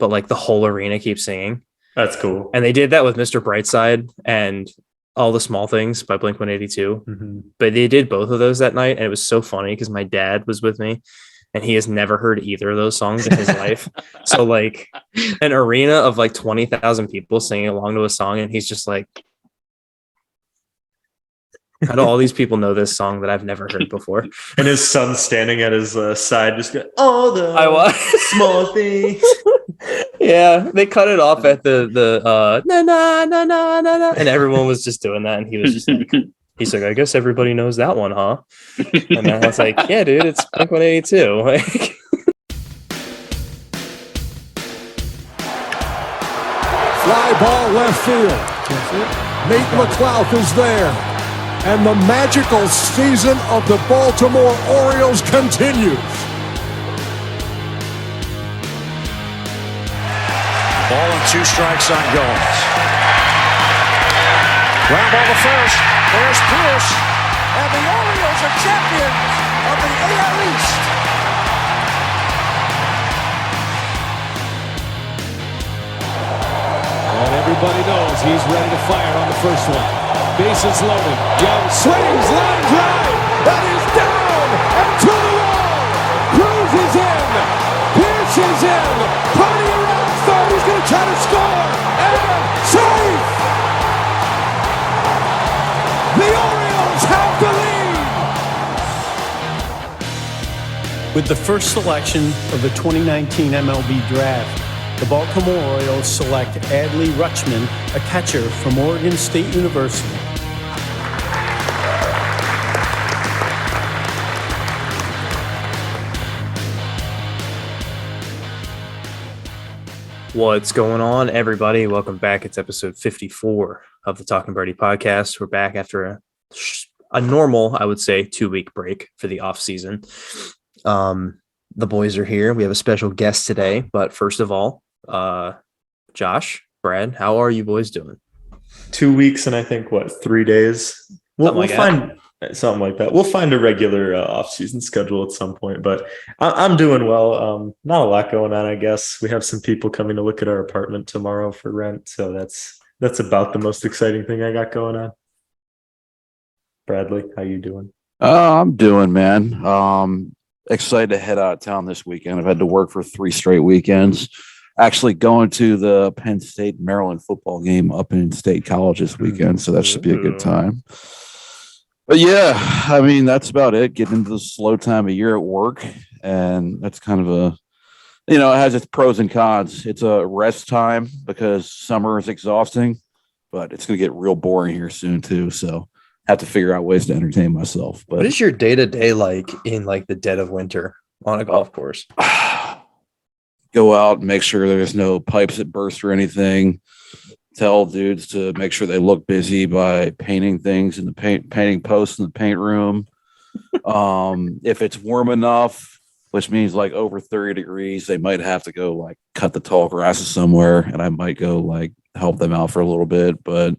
but like the whole arena keeps singing. That's cool. And they did that with Mr. Brightside and All the Small Things by Blink-182. Mm-hmm. But they did both of those that night, and it was so funny because my dad was with me, and he has never heard either of those songs in his life. So like an arena of like 20,000 people singing along to a song, and he's just like, how do all these people know this song that I've never heard before? And his son standing at his side, just going, all the small things. Yeah, they cut it off at the na na na na na na, and everyone was just doing that, and he was just like, he's like, I guess everybody knows that one, huh? And I was like, yeah, dude, it's Blink-182. Like, fly ball left field. Nate McLouth is there. And the magical season of the Baltimore Orioles continues. Ball and 2 strikes on Goins. Ground ball to first. There's Pierce. And the Orioles are champions of the AL East. And everybody knows he's ready to fire on the first one. Bases loaded. Young swings, line drive. That is down and to the wall. Cruz is in. Pierce is in. Party around third. He's going to try to score. And safe. The Orioles have the lead. With the first selection of the 2019 MLB Draft, the Baltimore Orioles select Adley Rutschman, a catcher from Oregon State University. what's going on, everybody? Welcome back. It's episode 54 of the Talking Birdie podcast. We're back after a normal, I would say, 2-week break for the off season. The boys are here. We have a special guest today, but first of all, Josh, Brad, how are you boys doing? 2 weeks and I think 3 days. We'll find something like that. We'll find a regular off-season schedule at some point, but I'm doing well. Not a lot going on, I guess. We have some people coming to look at our apartment tomorrow for rent, so that's about the most exciting thing I got going on. Bradley, how you doing? I'm doing, man. Excited to head out of town this weekend. I've had to work for 3 straight weekends. Actually going to the Penn State Maryland football game up in State College this weekend, so that should be a good time. But yeah, I mean, that's about it. Getting into the slow time of year at work, and that's kind of it has its pros and cons. It's a rest time because summer is exhausting, but it's going to get real boring here soon too, so I have to figure out ways to entertain myself. But what is your day-to-day like in like the dead of winter on a golf course? Go out and make sure there's no pipes that burst or anything. Tell dudes to make sure they look busy by painting things in the painting posts in the paint room. If it's warm enough, which means like over 30 degrees, they might have to go like cut the tall grasses somewhere, and I might go like help them out for a little bit, but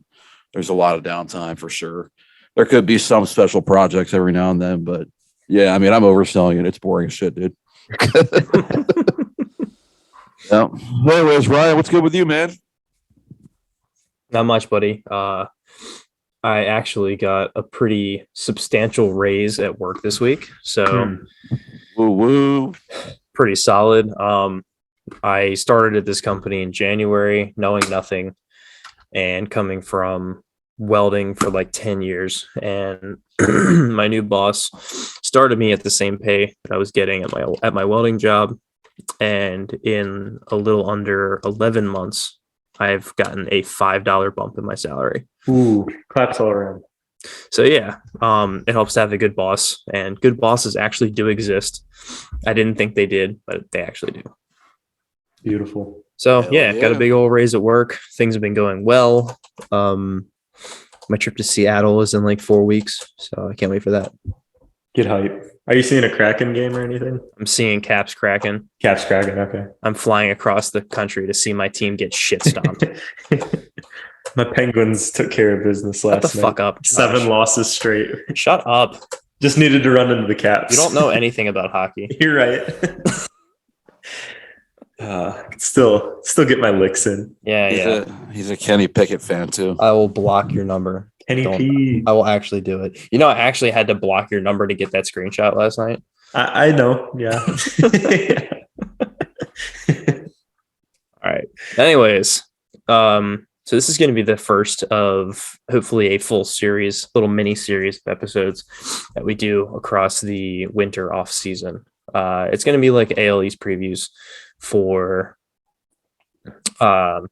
there's a lot of downtime for sure. There could be some special projects every now and then, but yeah, I mean, I'm overselling it. It's boring as shit, dude. Yeah. Anyways, Ryan, what's good with you, man? Not much, buddy. I actually got a pretty substantial raise at work this week, so woo. Pretty solid. I started at this company in January, knowing nothing and coming from welding for like 10 years, and my new boss started me at the same pay that I was getting at my welding job. And in a little under 11 months, I've gotten a $5 bump in my salary. Ooh, claps all around. So yeah, it helps to have a good boss, and good bosses actually do exist. I didn't think they did, but they actually do. Beautiful. So yeah, got a big old raise at work. Things have been going well. My trip to Seattle is in like 4 weeks, so I can't wait for that. Get hype. Are you seeing a Kraken game or anything? I'm seeing Caps Kraken. Caps Kraken, okay. I'm flying across the country to see my team get shit stomped. My Penguins took care of business last night. Shut the fuck up, Josh. 7 losses straight. Shut up. Just needed to run into the Caps. You don't know anything about hockey. You're right. Still get my licks in. Yeah. He's a Kenny Pickett fan too. I will block your number. Kenny P. I will actually do it. You know, I actually had to block your number to get that screenshot last night. I know. Yeah. All right. Anyways, so this is going to be the first of hopefully a full series, little mini series of episodes that we do across the winter off season. It's going to be like AL East previews for, where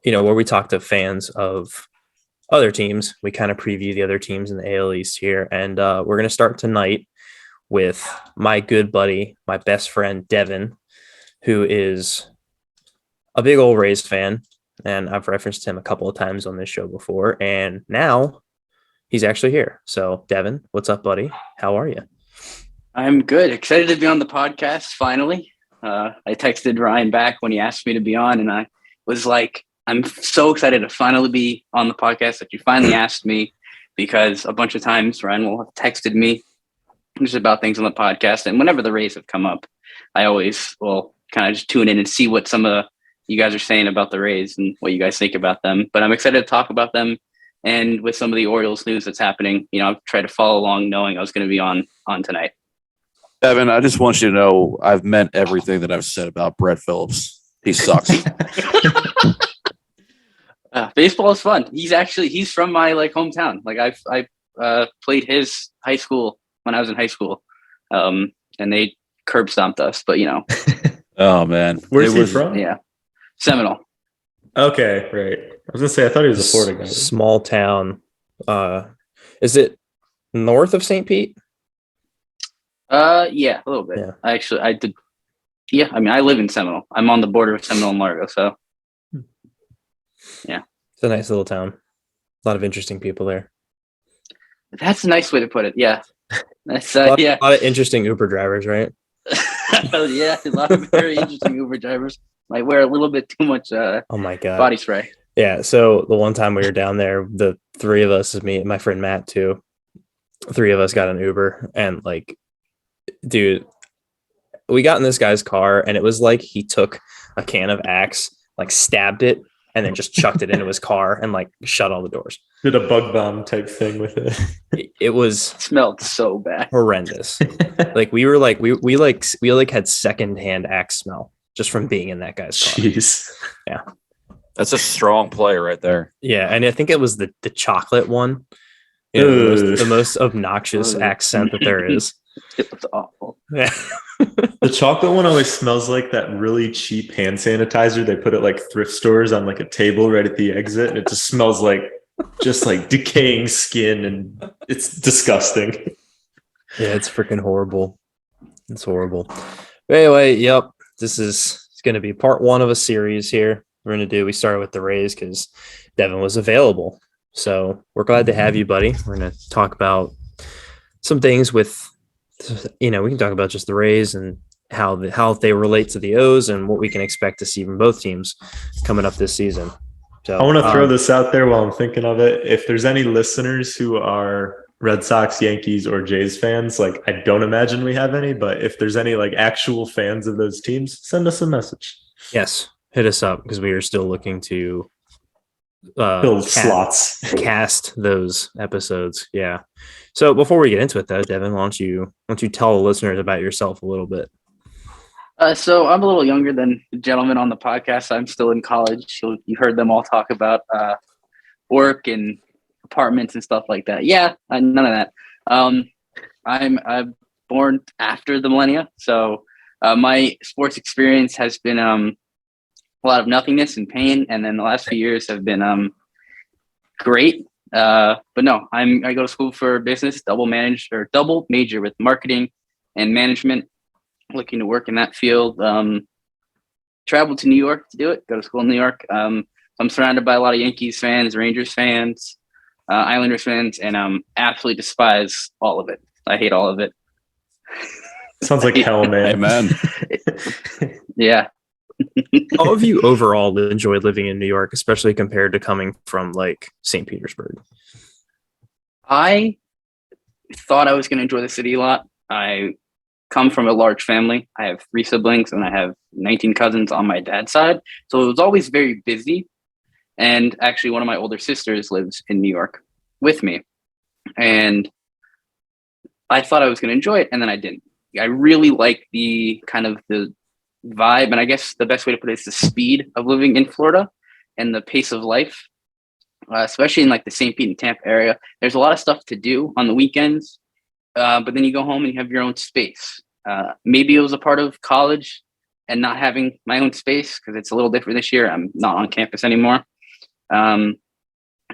we talk to fans of other teams. We kind of preview the other teams in the AL East here, and we're going to start tonight with my good buddy, my best friend Devin, who is a big old Rays fan, and I've referenced him a couple of times on this show before, and now he's actually here. So, Devin, what's up, buddy? How are you? I'm good. Excited to be on the podcast, finally. I texted Ryan back when he asked me to be on, and I was like, I'm so excited to finally be on the podcast that you finally asked me, because a bunch of times Ryan will have texted me just about things on the podcast, and whenever the Rays have come up, I always will kind of just tune in and see what some of you guys are saying about the Rays and what you guys think about them. But I'm excited to talk about them, and with some of the Orioles news that's happening, I've tried to follow along knowing I was going to be on tonight. Evan, I just want you to know I've meant everything that I've said about Brett Phillips. He sucks. Baseball is fun. He's from my hometown. I played his high school when I was in high school, and they curb stomped us. But Oh man, where's he from? Yeah, Seminole. Okay, right. I was gonna say I thought he was a Florida guy. Small town. Is it north of St. Pete? Yeah, a little bit. Yeah. I did. Yeah, I mean, I live in Seminole. I'm on the border of Seminole and Largo, so yeah, It's a nice little town. A lot of interesting people there. that's a nice way to put it. Yeah, that's A yeah. lot of interesting Uber drivers, right? Yeah, a lot of very interesting Uber drivers might wear a little bit too much Oh my god, body spray. Yeah. So the one time we were down there, the three of us, me and my friend Matt too, three of us got an Uber, and dude, we got in this guy's car, and it was like he took a can of Axe, stabbed it, and then just chucked it into his car and shut all the doors. Did a bug bomb type thing with it. It was Smelled so bad. horrendous. we had secondhand Axe smell just from being in that guy's car. Jeez. Yeah. That's a strong play right there. Yeah, and I think it was the chocolate one. The most obnoxious accent that there is. It was awful. Yeah. The chocolate one always smells like that really cheap hand sanitizer they put at thrift stores on a table right at the exit, and it just smells like decaying skin, and it's disgusting. Yeah, it's freaking horrible. It's horrible. But anyway, yep. This is going to be part one of a series here. We started with the Rays because Devin was available. So we're glad to have you, buddy. We're going to talk about some things with, we can talk about just the Rays and how they relate to the O's and what we can expect to see from both teams coming up this season. So I want to throw this out there while I'm thinking of it. If there's any listeners who are Red Sox, Yankees, or Jays fans, I don't imagine we have any, but if there's any actual fans of those teams, send us a message. Yes, hit us up because we are still looking to fill slots, cast those episodes. Yeah. So before we get into it, though, Devin, why don't you tell the listeners about yourself a little bit? So I'm a little younger than the gentleman on the podcast. I'm still in college. You heard them all talk about work and apartments and stuff like that. Yeah, none of that. I'm born after the millennia, so my sports experience has been a lot of nothingness and pain, and then the last few years have been great. But no, I go to school for business, double major with marketing and management. Looking to work in that field. Traveled to New York to do it. Go to school in New York. I'm surrounded by a lot of Yankees fans, Rangers fans, Islanders fans, and absolutely despise all of it. I hate all of it. Sounds like hell, man. Amen. Yeah. How have you overall enjoyed living in New York, especially compared to coming from St. Petersburg? I thought I was going to enjoy the city a lot. I come from a large family. I have 3 siblings and I have 19 cousins on my dad's side. So it was always very busy. And actually, one of my older sisters lives in New York with me. And I thought I was going to enjoy it, and then I didn't. I really like the kind of the vibe, and I guess the best way to put it is the speed of living in Florida and the pace of life, especially in like the St. Pete and Tampa area. There's a lot of stuff to do on the weekends, but then you go home and you have your own space. Maybe it was a part of college and not having my own space because it's a little different this year. I'm not on campus anymore.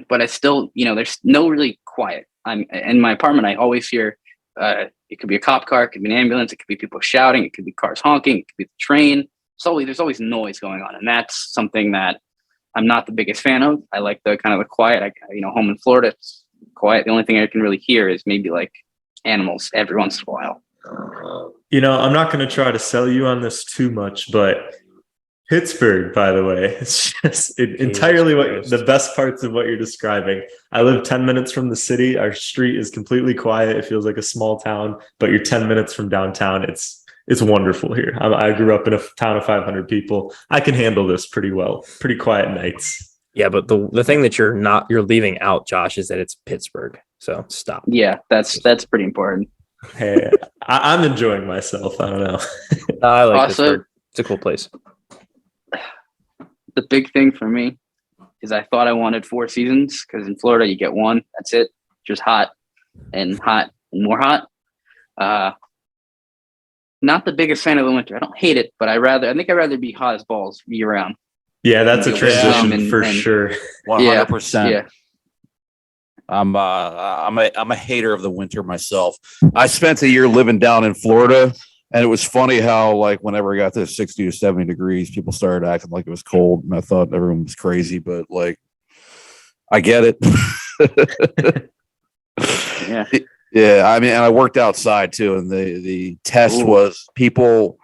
But I still, there's no really quiet. I'm in my apartment. I always hear, it could be a cop car, it could be an ambulance, it could be people shouting, it could be cars honking, it could be the train. So there's always noise going on. And that's something that I'm not the biggest fan of. I like the kind of the quiet. Home in Florida, it's quiet. The only thing I can really hear is maybe like animals every once in a while. I'm not going to try to sell you on this too much, but Pittsburgh, by the way, it's just entirely the best parts of what you're describing. I live 10 minutes from the city. Our street is completely quiet. It feels like a small town, but you're 10 minutes from downtown. It's wonderful here. I grew up in a town of 500 people. I can handle this pretty well. Pretty quiet nights. Yeah, but the thing that you're leaving out, Josh, is that it's Pittsburgh. So stop. Yeah, that's pretty important. Hey, I'm enjoying myself. I don't know. I like Pittsburgh. It's a cool place. The big thing for me is I thought I wanted 4 seasons because in Florida you get 1. That's it. Just hot and more hot. Not the biggest fan of the winter. I don't hate it, but I think I'd rather be hot as balls year round. Yeah, that's a transition for sure. 100%. Yeah. I'm a hater of the winter myself. I spent a year living down in Florida, and it was funny how like whenever I got to 60 to 70 degrees, people started acting like it was cold, and I thought everyone was crazy, but like I get it. Yeah. Yeah, I mean, and I worked outside too, and the test was people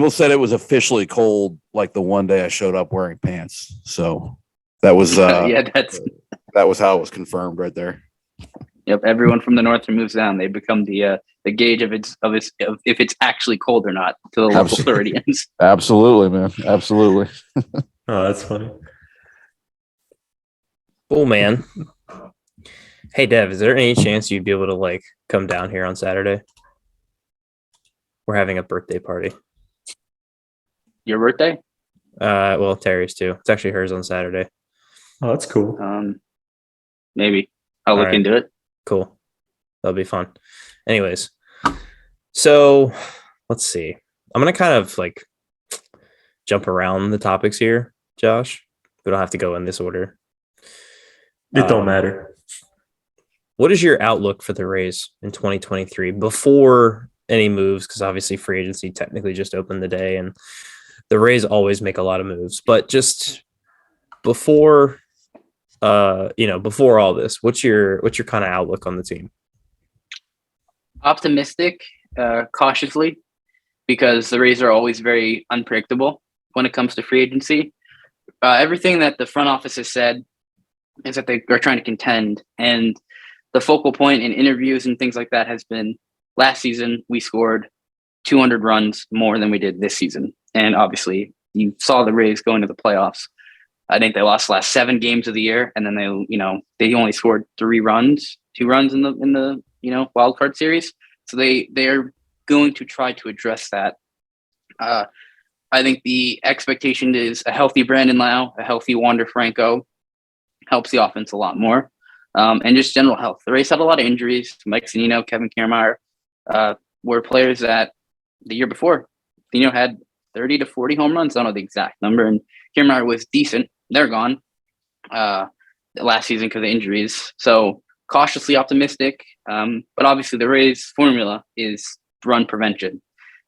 said it was officially cold like the one day I showed up wearing pants. So that was that was how it was confirmed right there. Yep, everyone from the north who moves down, they become the gauge of if it's actually cold or not to the local Floridians. Absolutely, man. Absolutely. Oh, that's funny. Cool, man. Hey, Dev, is there any chance you'd be able to like come down here on Saturday? We're having a birthday party. Your birthday? Well, Terry's too. It's actually hers on Saturday. Oh, that's cool. Maybe I'll look into it. Cool. That'll be fun. Anyways, so let's see. I'm gonna kind of like jump around the topics here, Josh. We don't have to go in this order. It don't matter. What is your outlook for the Rays in 2023 before any moves? Because obviously free agency technically just opened today, and the Rays always make a lot of moves. But just before, before all this, what's your kind of outlook on the team? Optimistic, cautiously, because the Rays are always very unpredictable when it comes to free agency. Everything that the front office has said is that they are trying to contend, and the focal point in interviews and things like that has been last season we scored 200 runs more than we did this season. And obviously you saw the Rays go into the playoffs. I think they lost the last 7 games of the year. And then they only scored 2 runs in the wild card series. So they are going to try to address that. I think the expectation is a healthy Brandon Lau, a healthy Wander Franco helps the offense a lot more. And just general health. The Rays had a lot of injuries. Mike Zunino, Kevin Kiermaier were players that the year before, had 30 to 40 home runs. I don't know the exact number. And Kiermaier was decent. They're gone last season because of injuries. So cautiously optimistic. But obviously the Rays formula is run prevention.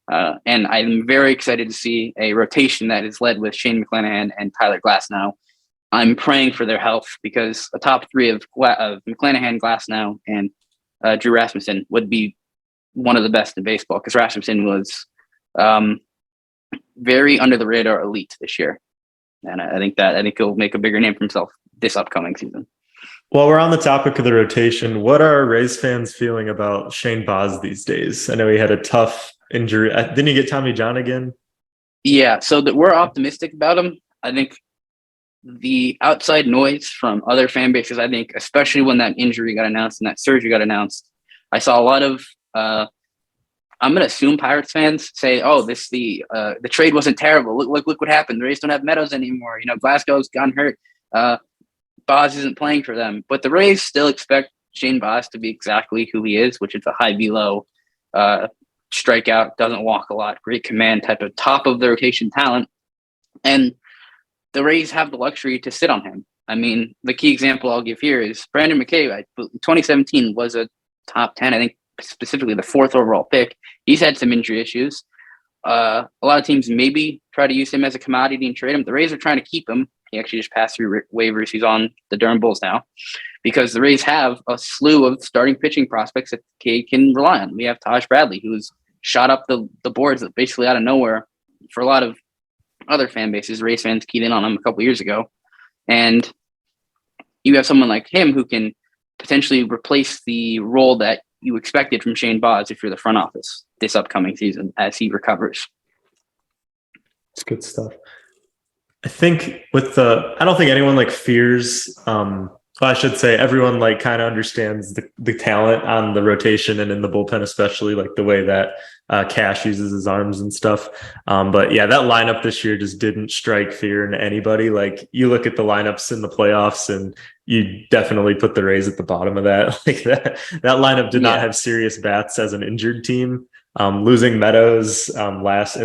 And I'm very excited to see a rotation that is led with Shane McClanahan and Tyler Glasnow. I'm praying for their health because a top 3 of McClanahan, Glasnow, and Drew Rasmussen would be one of the best in baseball because Rasmussen was very under the radar elite this year. And I think he'll make a bigger name for himself this upcoming season. While we're on the topic of the rotation, what are Rays fans feeling about Shane Baz these days? I know he had a tough injury. Didn't he get Tommy John again? Yeah, so that we're optimistic about him. I think the outside noise from other fan bases, I think, especially when that injury got announced and that surgery got announced, I saw a lot of I'm going to assume Pirates fans say, "Oh, the trade wasn't terrible. Look what happened. The Rays don't have Meadows anymore. Glasgow's gotten hurt. Boz isn't playing for them." But the Rays still expect Shane Boz to be exactly who he is, which is a high velo, strikeout, doesn't walk a lot, great command type of top of the rotation talent. And the Rays have the luxury to sit on him. I mean, the key example I'll give here is Brandon McKay. 2017 was a top 10, I think, specifically the 4th overall pick. He's had some injury issues. A lot of teams maybe try to use him as a commodity and trade him. The Rays are trying to keep him. He actually just passed through waivers. He's on the Durham Bulls now because the Rays have a slew of starting pitching prospects that K can rely on. We have Taj Bradley, who's shot up the boards basically out of nowhere for a lot of other fan bases. Rays fans keyed in on him a couple years ago. And you have someone like him who can potentially replace the role that you expected from Shane Boz if you're the front office this upcoming season as he recovers. It's good stuff. I think I don't think anyone fears, I should say everyone kind of understands the talent on the rotation and in the bullpen, especially the way that Cash uses his arms and stuff. But yeah, that lineup this year just didn't strike fear in anybody. You look at the lineups in the playoffs and you definitely put the Rays at the bottom of that. That lineup did not have serious bats as an injured team. Losing Meadows in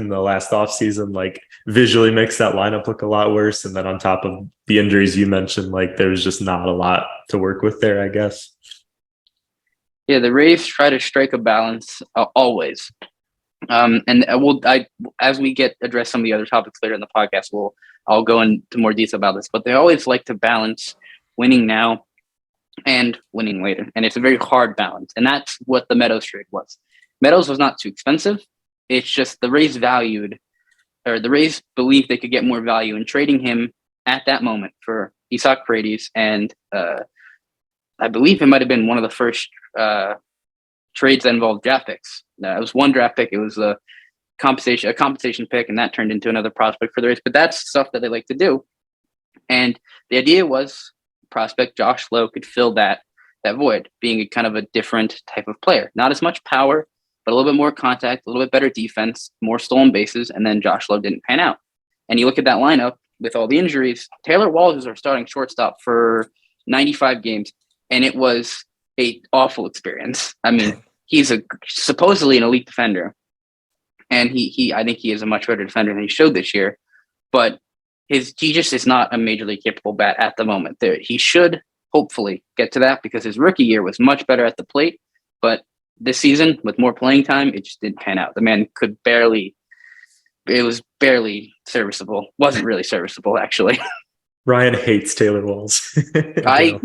the last offseason visually makes that lineup look a lot worse. And then on top of the injuries you mentioned, there's just not a lot to work with there, I guess. Yeah, the Rays try to strike a balance always. And as we address some of the other topics later in the podcast, I'll go into more detail about this. But they always like to balance winning now and winning later, and it's a very hard balance. And that's what the Meadows trade was. Meadows was not too expensive. It's just the Rays believed they could get more value in trading him at that moment for Isaac Paredes. And I believe it might have been one of the first trades that involved draft picks. It was one draft pick. It was a compensation pick, and that turned into another prospect for the Rays. But that's stuff that they like to do. And the idea was prospect Josh Lowe could fill that void, being a kind of a different type of player. Not as much power, but a little bit more contact, a little bit better defense, more stolen bases, and then Josh Lowe didn't pan out. And you look at that lineup with all the injuries, Taylor Walls is our starting shortstop for 95 games, and it was an awful experience. I mean, he's supposedly an elite defender, and I think he is a much better defender than he showed this year, but he just is not a major league capable bat at the moment. He should hopefully get to that because his rookie year was much better at the plate, but this season, with more playing time, it just didn't pan out. The man it was barely serviceable. Wasn't really serviceable, actually. Ryan hates Taylor Walls. I'm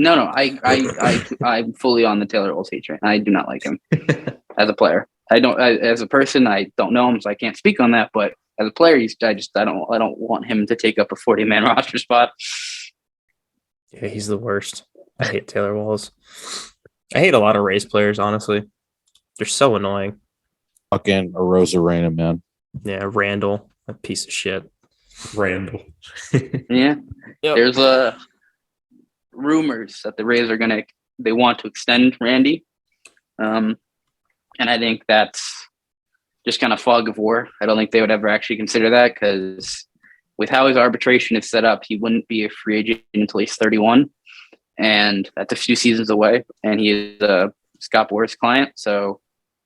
fully on the Taylor Walls hate train. I do not like him as a player. As a person, I don't know him, so I can't speak on that. But as a player, I don't want him to take up a 40-man roster spot. Yeah, he's the worst. I hate Taylor Walls. I hate a lot of Rays players, honestly. They're so annoying. Fucking Arozarena, man. Yeah, Randall, a piece of shit. Randall. Yeah. Yep. There's rumors that the Rays they want to extend Randy. And I think that's just kind of fog of war. I don't think they would ever actually consider that because with how his arbitration is set up, he wouldn't be a free agent until he's 31. And that's a few seasons away. And he is a Scott Boras client. So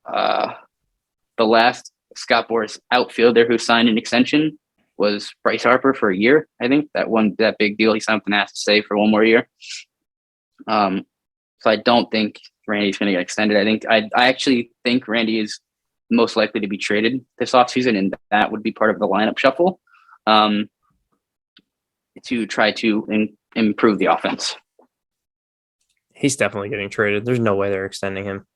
the last Scott Boras outfielder who signed an extension was Bryce Harper for a year. I think that big deal he signed with the Nats to stay for one more year. So I don't think Randy's going to get extended. I actually think Randy is most likely to be traded this offseason, and that would be part of the lineup shuffle to try to improve the offense. He's definitely getting traded. There's no way they're extending him.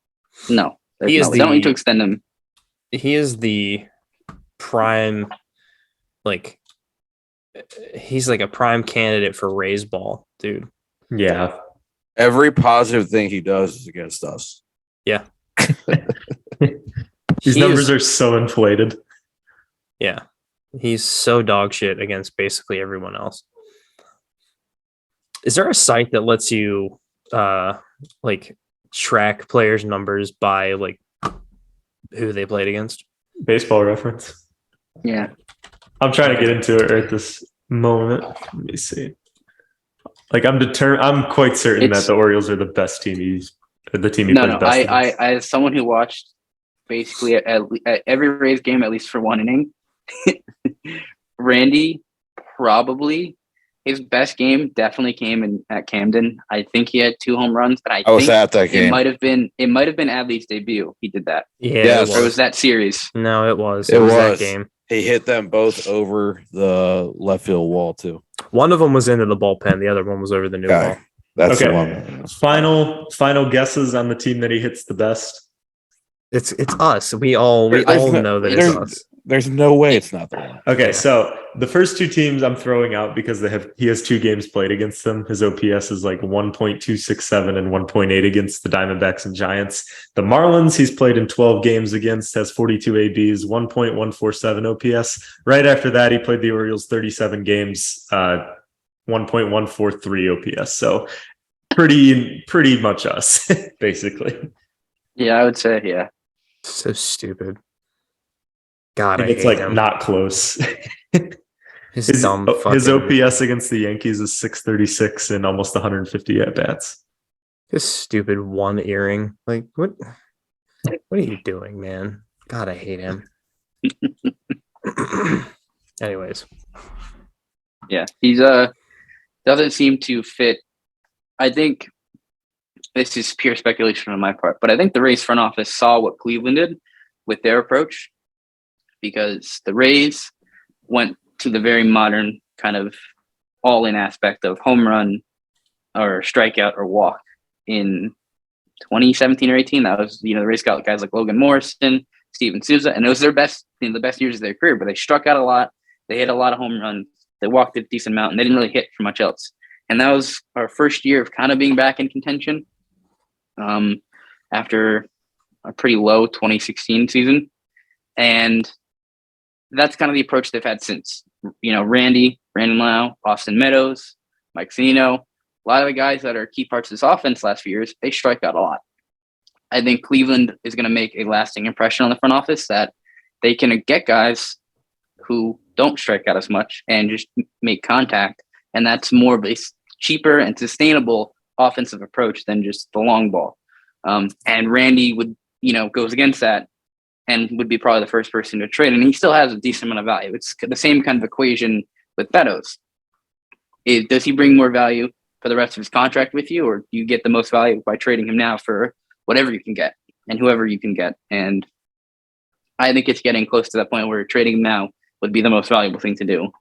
No, they don't need to extend him. He is the prime, he's like a prime candidate for Rays ball, dude. Yeah. Every positive thing he does is against us. Yeah. These numbers are so inflated. Yeah. He's so dog shit against basically everyone else. Is there a site that lets you like track players' numbers by like who they played against? Baseball Reference. Yeah. I'm trying to get into it at this moment. Let me see. Like I'm quite certain that the Orioles are the best team. The team he plays best against. I, as someone who watched basically at every Rays game at least for one inning, Randy probably his best game definitely came at Camden. I think he had 2 home runs, but I was think at that game. It might have been Adley's debut. He did that. Yeah, Yes. Or was that series? No, it was. It was that game. He hit them both over the left field wall too. One of them was into the bullpen. The other one was over the new wall. That's Okay. the one. Final guesses on the team that he hits the best. It's us. We all know that it's us. There's no way it's not the one. Okay, so the first 2 teams I'm throwing out because he has 2 games played against them. His OPS is like 1.267 and 1.8 against the Diamondbacks and Giants. The Marlins he's played in 12 games against, has 42 ABs, 1.147 OPS. Right after that, he played the Orioles 37 games, 1.143 OPS. So pretty much us, basically. Yeah, I would say, yeah. So stupid. God, And I it's hate like him. not close. His His fucking- OPS against the Yankees is 636 and almost 150 at bats. His stupid one earring. Like what are you doing, man? God, I hate him. Anyways. Yeah. He's doesn't seem to fit. I think this is pure speculation on my part, but I think the Rays front office saw what Cleveland did with their approach, because the Rays went to the very modern kind of all-in aspect of home run or strikeout or walk in 2017 or 18. That was, the Rays got guys like Logan Morrison, Steven Souza, and it was their best, the best years of their career, but they struck out a lot. They hit a lot of home runs. They walked a decent amount, and they didn't really hit for much else. And that was our first year of kind of being back in contention after a pretty low 2016 season. And that's kind of the approach they've had since. Randy Lau, Austin Meadows, Mike Zunino, a lot of the guys that are key parts of this offense last few years, they strike out a lot. I think Cleveland is going to make a lasting impression on the front office that they can get guys who don't strike out as much and just make contact. And that's more of a cheaper and sustainable offensive approach than just the long ball. And Randy would, goes against that and would be probably the first person to trade. And he still has a decent amount of value. It's the same kind of equation with Meadows. Does he bring more value for the rest of his contract with you, or do you get the most value by trading him now for whatever you can get and whoever you can get? And I think it's getting close to that point where trading him now would be the most valuable thing to do.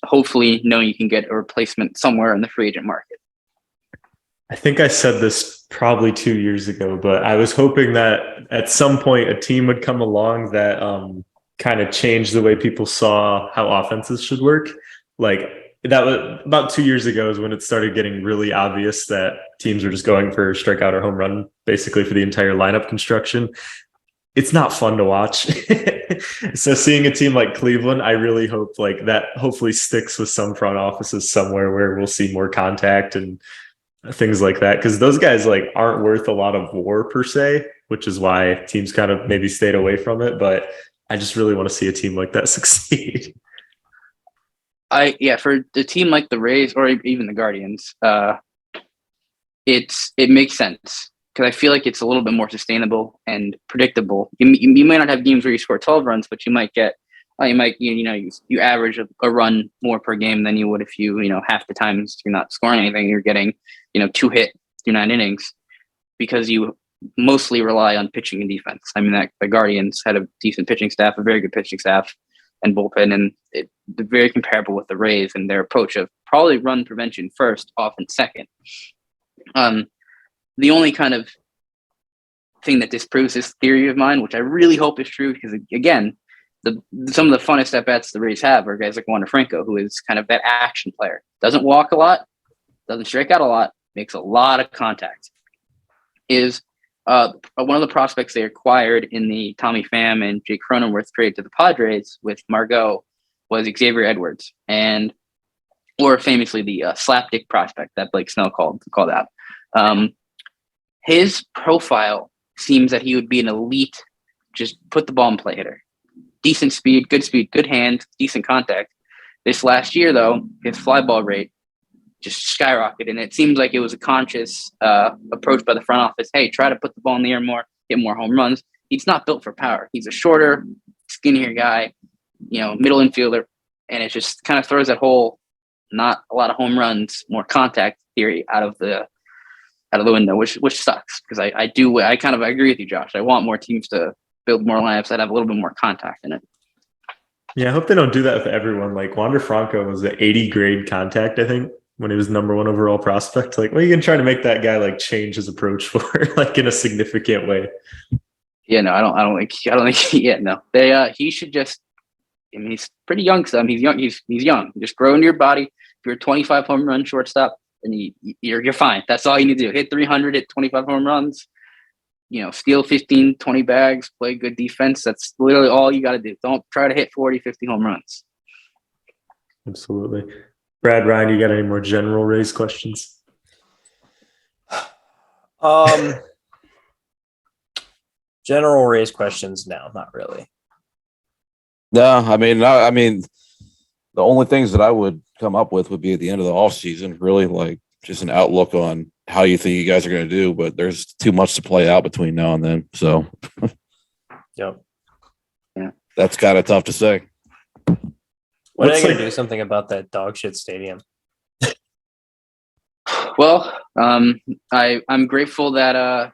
Hopefully knowing you can get a replacement somewhere in the free agent market. I think I said this probably 2 years ago, but I was hoping that at some point a team would come along that kind of changed the way people saw how offenses should work. Like that was about 2 years ago is when it started getting really obvious that teams were just going for strikeout or home run basically for the entire lineup construction. It's not fun to watch. So seeing a team like Cleveland, I really hope like that hopefully sticks with some front offices somewhere where we'll see more contact and things like that. Cause those guys like aren't worth a lot of WAR per se, which is why teams kind of maybe stayed away from it. But I just really want to see a team like that succeed. For the team like the Rays or even the Guardians, it makes sense. Because I feel like it's a little bit more sustainable and predictable. You might not have games where you score 12 runs, but you might get, you average a run more per game than you would if half the times you're not scoring anything, you're getting, 2 hit through 9 innings, because you mostly rely on pitching and defense. I mean, that the Guardians had a decent pitching staff, a very good pitching staff and bullpen, and they're very comparable with the Rays and their approach of probably run prevention first, often second. The only kind of thing that disproves this theory of mine, which I really hope is true, because again, some of the funnest at bats the Rays have are guys like Wander Franco, who is kind of that action player. Doesn't walk a lot, doesn't strike out a lot, makes a lot of contact. Is one of the prospects they acquired in the Tommy Pham and Jake Cronenworth trade to the Padres with Margot was Xavier Edwards, or famously the slapdick prospect that Blake Snell called out. His profile seems that he would be an elite, just put the ball in play hitter. Decent speed, good hand, decent contact. This last year, though, his fly ball rate just skyrocketed, and it seems like it was a conscious approach by the front office. Hey, try to put the ball in the air more, get more home runs. He's not built for power. He's a shorter, skinnier guy, middle infielder, and it just kind of throws that whole not a lot of home runs, more contact theory out of the window, which sucks because I kind of agree with you, Josh. I want more teams to build more lineups that have a little bit more contact in it. Yeah, I hope they don't do that with everyone. Like Wander Franco was an 80 grade contact, I think, when he was number 1 overall prospect. Like, what are you gonna try to make that guy like change his approach for, like in a significant way? Yeah, no, I don't think. Yeah, no, he should just. I mean, he's pretty young. So he's young. He's young. Just grow into your body. If you're a 25 home run shortstop, then you're fine. That's all you need to do. Hit 300, hit 25 home runs. Steal 15, 20 bags, play good defense. That's literally all you got to do. Don't try to hit 40, 50 home runs. Absolutely. Brad, Ryan, you got any more general Rays questions? General Rays questions? No, not really. No, I mean, the only things that I would come up with would be at the end of the offseason, really, like just an outlook on how you think you guys are going to do. But there's too much to play out between now and then. So, yep. Yeah. That's kind of tough to say. When are they going to do something about that dog shit stadium? Well, I'm grateful that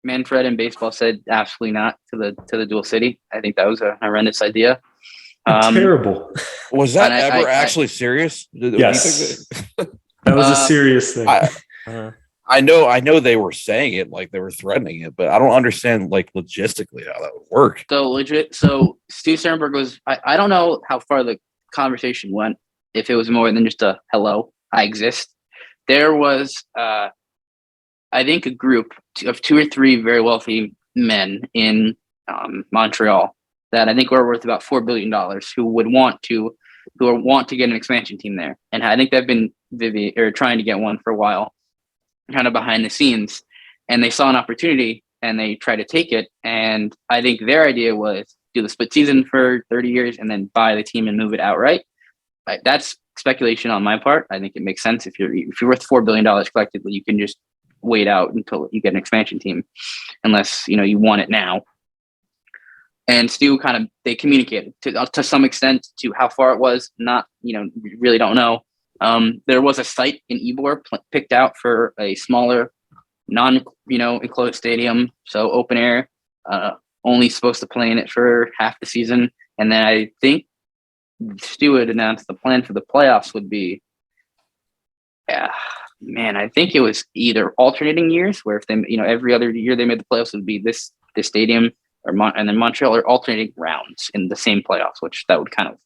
Manfred in baseball said absolutely not to the dual city. I think that was a horrendous idea. Terrible. Was that ever actually serious? Yes. That was a serious thing. I know they were saying it like they were threatening it, but I don't understand like logistically how that would work. So Steve Sternberg was. I don't know how far the conversation went. If it was more than just a hello, I exist. There was, I think, a group of 2 or 3 very wealthy men in Montreal that I think were worth about $4 billion who want to get an expansion team there. And I think they've been trying to get one for a while, kind of behind the scenes. And they saw an opportunity and they tried to take it. And I think their idea was do the split season for 30 years and then buy the team and move it outright. That's speculation on my part. I think it makes sense. If you're worth $4 billion collectively, you can just wait out until you get an expansion team, unless you want it now. And Stu they communicated to some extent to how far it was. Not really don't know. There was a site in Ybor picked out for a smaller, enclosed stadium, so open air. Only supposed to play in it for half the season, and then I think Stu had announced the plan for the playoffs would be, I think it was either alternating years, where if they, every other year they made the playoffs would be this stadium, and then Montreal, or alternating rounds in the same playoffs, which that would kind of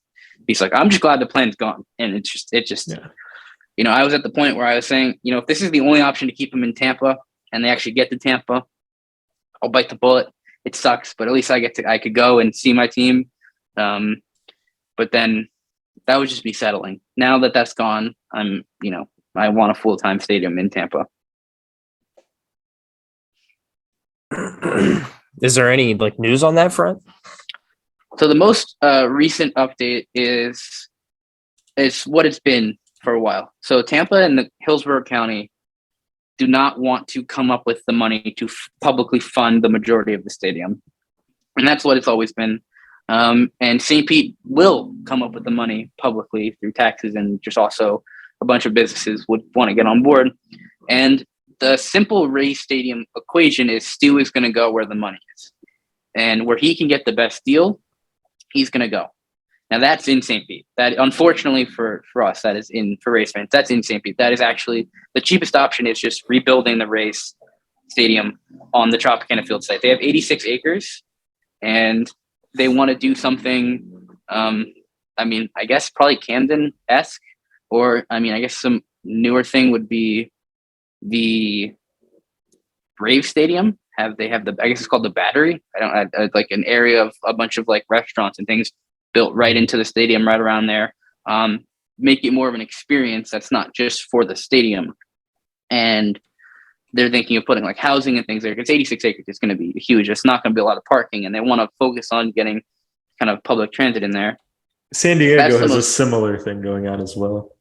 be like, I'm just glad the plan's gone. And it just, yeah. I was at the point where I was saying, if this is the only option to keep them in Tampa and they actually get to Tampa, I'll bite the bullet. It sucks, but at least I could go and see my team. But then that would just be settling. Now that that's gone, I want a full-time stadium in Tampa. Is there any news on that front? So the most recent update is what it's been for a while. So Tampa and the Hillsborough County do not want to come up with the money to publicly fund the majority of the stadium. And that's what it's always been. And St. Pete will come up with the money publicly through taxes, and just also a bunch of businesses would want to get on board. And the simple Rays Stadium equation is Stu is going to go where the money is. And where he can get the best deal, he's going to go. Now that's in St. Pete. That, unfortunately for us, that is for Rays fans, that's in St. Pete. That is actually the cheapest option, is just rebuilding the Rays Stadium on the Tropicana Field site. They have 86 acres, and they want to do something, I guess probably Camden-esque, or, I guess some newer thing would be the Brave Stadium they have I guess it's called the Battery. Like an area of a bunch of like restaurants and things built right into the stadium, right around there. Make it more of an experience that's not just for the stadium. And they're thinking of putting like housing and things there. It's 86 acres. It's going to be huge. It's not going to be a lot of parking, and they want to focus on getting kind of public transit in there. San Diego has a similar thing going on as well.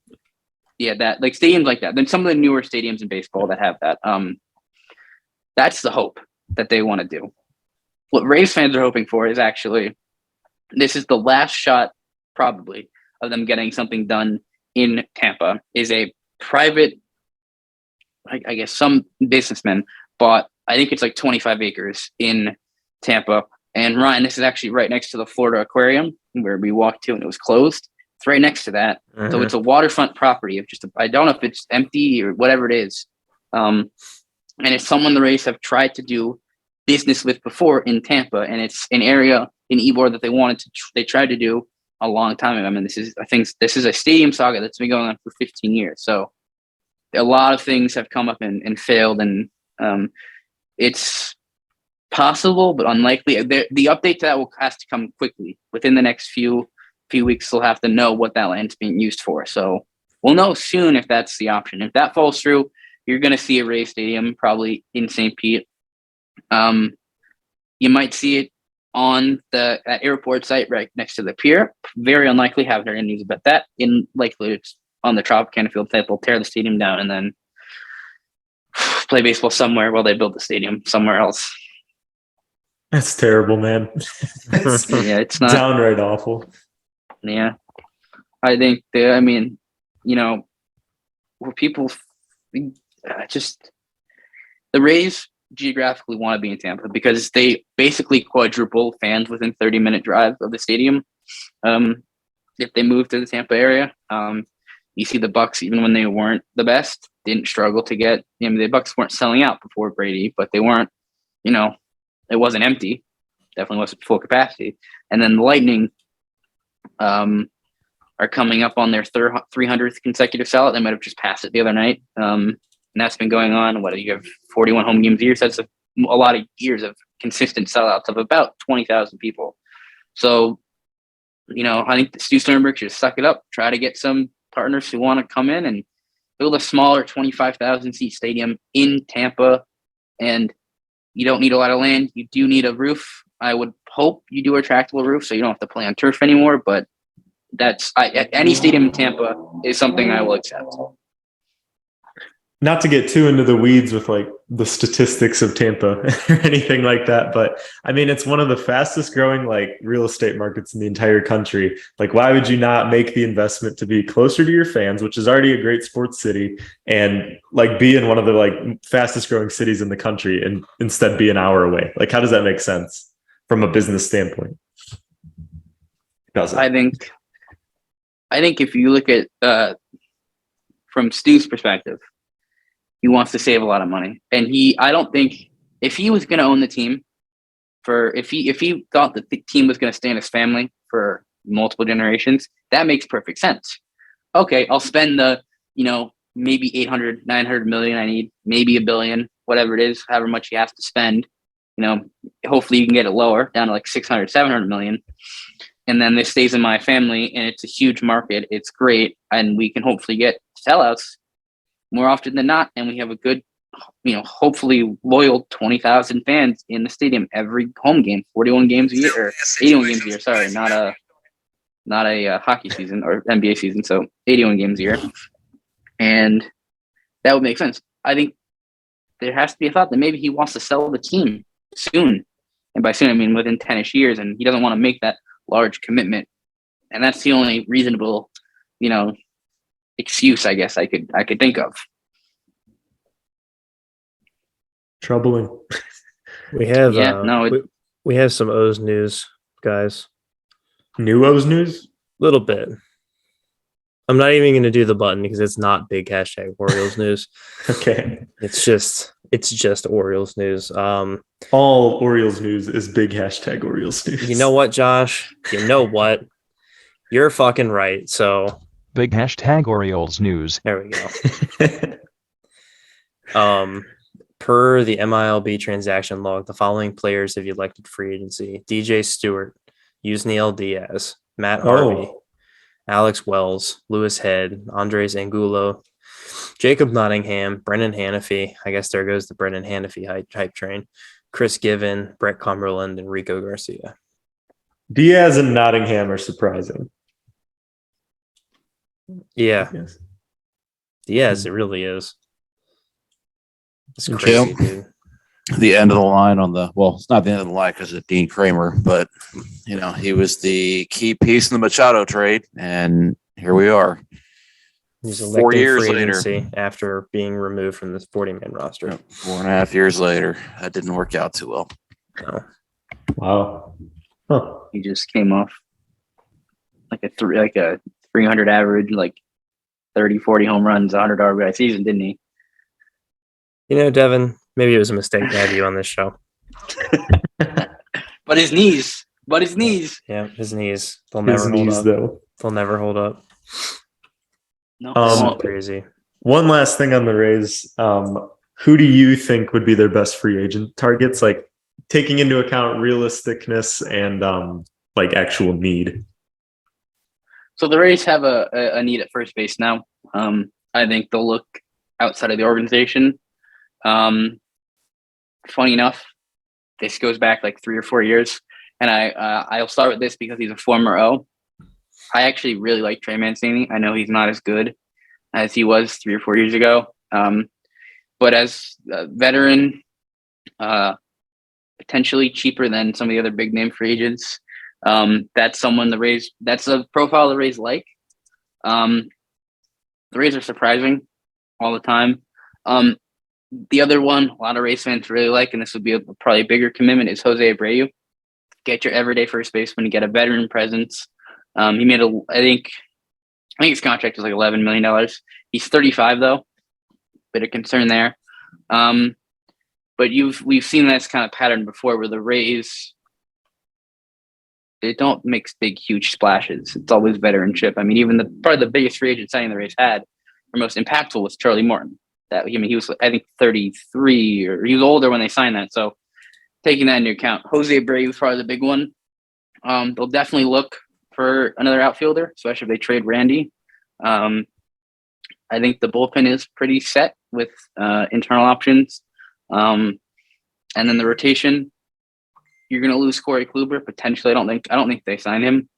Yeah, that like stadiums like that. Then some of the newer stadiums in baseball that have that. That's the hope that they want to do. What Rays fans are hoping for is actually this is the last shot probably of them getting something done in Tampa. Is a private, I guess some businessman bought, I think it's like 25 acres in Tampa. And Ryan, this is actually right next to the Florida Aquarium where we walked to and it was closed. It's right next to that. Mm-hmm. So it's a waterfront property of just, I don't know if it's empty or whatever it is. And it's someone the Rays have tried to do business with before in Tampa. And it's an area in Ybor that they tried to do a long time ago. I mean, I think this is a stadium saga that's been going on for 15 years. So a lot of things have come up and failed. And it's possible, but unlikely. The update to that has to come quickly. Within the next few weeks, they'll have to know what that land's being used for. So we'll know soon if that's the option. If that falls through, you're going to see a Rays stadium probably in St. Pete. You might see it on the airport site right next to the pier. Very unlikely. Haven't heard any news about that. Likely it's on the Tropicana field. They'll tear the stadium down and then play baseball somewhere while they build the stadium somewhere else. That's terrible, man. It's not downright awful. Yeah, I think where people just the Rays geographically want to be in Tampa because they basically quadruple fans within 30-minute drive of the stadium. If they move to the Tampa area, you see the Bucks, even when they weren't the best, didn't struggle to get. The Bucks weren't selling out before Brady, but they weren't. It wasn't empty. Definitely wasn't full capacity. And then the Lightning are coming up on their 300th consecutive sellout. They might have just passed it the other night. And that's been going on. You have 41 home games a year. So that's a lot of years of consistent sellouts of about 20,000 people. So, I think Stu Sternberg should suck it up, try to get some partners who want to come in and build a smaller 25,000 seat stadium in Tampa. And you don't need a lot of land. You do need a roof. I would hope you do a retractable roof so you don't have to play on turf anymore. But any stadium in Tampa is something I will accept. Not to get too into the weeds with like the statistics of Tampa or anything like that, but I mean, it's one of the fastest growing like real estate markets in the entire country. Like, why would you not make the investment to be closer to your fans, which is already a great sports city, and like be in one of the like fastest growing cities in the country and instead be an hour away? Like, how does that make sense from a business standpoint? I think if you look at from Stu's perspective, he wants to save a lot of money. And I don't think if he was going to own the team if he thought that the team was going to stay in his family for multiple generations, that makes perfect sense. Okay, I'll spend the, maybe 800, 900 million I need, maybe $1 billion, whatever it is, however much he has to spend. Hopefully you can get it lower, down to like 600, 700 million. And then this stays in my family and it's a huge market. It's great. And we can hopefully get sellouts more often than not, and we have a good, hopefully loyal 20,000 fans in the stadium every home game, 41 games a year, or 81 games a year. Sorry, not a hockey season or NBA season. So 81 games a year, and that would make sense. I think there has to be a thought that maybe he wants to sell the team soon, and by soon I mean within 10ish years, and he doesn't want to make that large commitment, and that's the only reasonable, excuse I guess I could think of. Troubling. We have we have some O's news, guys. New O's news? Little bit. I'm not even going to do the button because it's not big hashtag Orioles news. Okay. It's just Orioles news. All Orioles news is big hashtag Orioles news. You know what, Josh? You know what? You're fucking right. So big hashtag Orioles news. There we go. Per the MILB transaction log, the following players have elected free agency: DJ Stewart, Yusniel Diaz, Matt Harvey, Alex Wells, Lewis Head, Andres Angulo, Jacob Nottingham, Brennan Hanafy. I guess there goes the Brennan Hanafy hype train. Chris Given, Brett Cumberland, and Rico Garcia. Diaz and Nottingham are surprising. Yeah. Yes. Diaz, it really is. It's crazy, dude. The end of the line it's not the end of the line because of Dean Kramer, but he was the key piece in the Machado trade, and here we are. He's 4 years later after being removed from this 40-man roster. 4.5 years later, that didn't work out too well. No. Wow. Huh. He just came off like a 300 average, like 30, 40 home runs, 100 RBI season, didn't he? Devin, maybe it was a mistake to have you on this show. But his knees. Yeah, his knees. They'll His never knees, hold up. though. They'll never hold up. No, So crazy. One last thing on the Rays. Who do you think would be their best free agent targets? Like taking into account realisticness and like actual need. So the Rays have a need at first base now. I think they'll look outside of the organization. Funny enough, this goes back like 3 or 4 years, and I'll start with this because he's a former O. I actually really like Trey Mancini. I know he's not as good as he was 3 or 4 years ago, but as a veteran, potentially cheaper than some of the other big name free agents. That's a profile the Rays like. The Rays are surprising all the time. The other one a lot of Rays fans really like, and this would be probably a bigger commitment, is Jose Abreu. Get your everyday first baseman, get a veteran presence. He made I think his contract was like $11 million. He's 35 though, bit of concern there. But we've seen this kind of pattern before where the Rays, they don't make big, huge splashes. It's always veteranship. I mean, even probably the biggest free agent signing the Rays had, or most impactful, was Charlie Morton. He was, I think, 33, or he was older when they signed that. So taking that into account, Jose Abreu was probably the big one. They'll definitely look for another outfielder, especially if they trade Randy. I think the bullpen is pretty set with internal options. And then the rotation, you're going to lose Corey Kluber potentially. I don't think they sign him.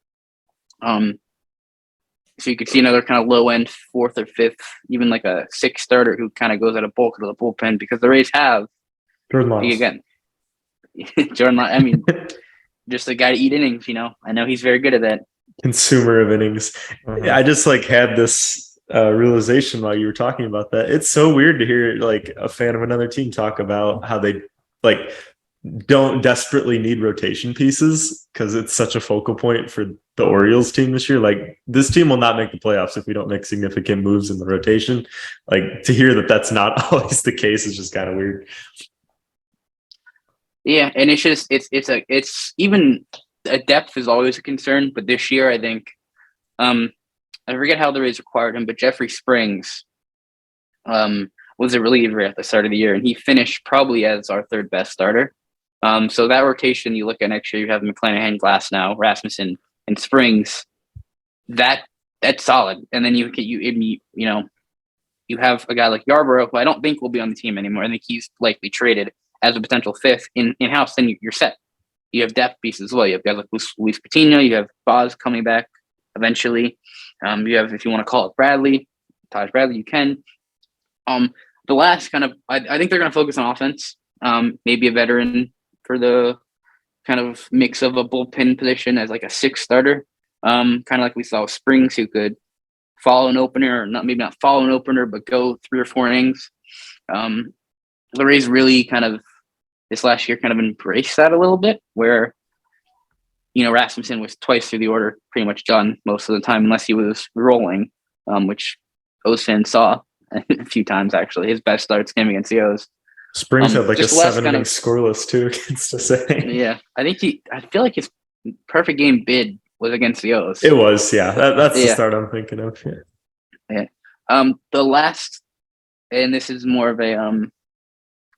So you could see another kind of low end 4th or 5th, even like a 6th starter who kind of goes out of bulk to the bullpen, because the Rays have Jordan Lyles. Again. Jordan Lyles, I mean, just a guy to eat innings. I know he's very good at that. Consumer of innings. Mhm. I just had this realization while you were talking about that. It's so weird to hear like a fan of another team talk about how they don't desperately need rotation pieces, because it's such a focal point for the Orioles team this year. Like, this team will not make the playoffs if we don't make significant moves in the rotation. Like, to hear that that's not always the case is just kind of weird. Yeah, and it's just it's even a depth is always a concern, but this year I think I forget how the Rays acquired him, but Jeffrey Springs was a reliever at the start of the year, and he finished probably as our 3rd best starter. So that rotation, you look at next year, you have McClanahan, Glasnow, Rasmussen, and Springs. That's solid. And then you have a guy like Yarborough, who I don't think will be on the team anymore. I think he's likely traded as a potential 5th in-house. Then you're set. You have depth pieces as well. You have guys like Luis Patino. You have Boz coming back eventually. You have, if you want to call it Taj Bradley, you can. The last kind of, I think they're going to focus on offense. Maybe a veteran for the kind of mix of a bullpen position as like a 6th starter. Kind of like we saw with Springs, who could follow an opener, or maybe not follow an opener, but go 3 or 4 innings. The Rays really kind of this last year kind of embraced that a little bit, where Rasmussen was twice through the order, pretty much done most of the time, unless he was rolling, which O's fans saw a few times actually. His best starts came against the O's. Springs had like a 7-inning kind of scoreless too against us. Yeah, I feel like his perfect game bid was against the O's. It was, yeah. That's the start I'm thinking of. Yeah. The last, and this is more of a kind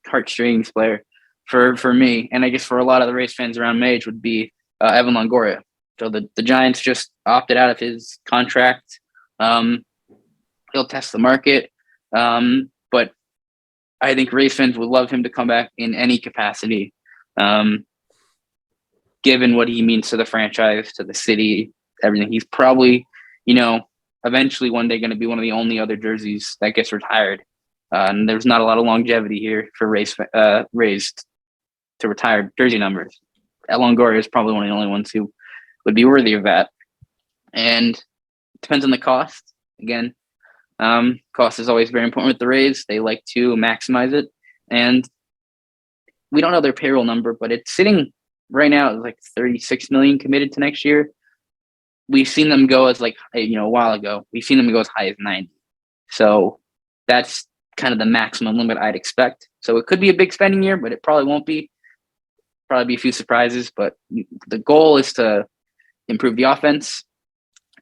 heartstrings player for me, and I guess for a lot of the Rays fans around my age, would be Evan Longoria. So the Giants just opted out of his contract. He'll test the market, but I think Rays fans would love him to come back in any capacity, given what he means to the franchise, to the city, everything. He's probably, eventually one day going to be one of the only other jerseys that gets retired. And there's not a lot of longevity here for Rays to retire jersey numbers. Longoria is probably one of the only ones who would be worthy of that. And it depends on the cost. Again, cost is always very important with the Rays. They like to maximize it. And we don't know their payroll number, but it's sitting right now at like 36 million committed to next year. We've seen them go as a while ago, we've seen them go as high as 90. So that's kind of the maximum limit I'd expect. So it could be a big spending year, but it probably won't be. Probably be a few surprises, but the goal is to improve the offense,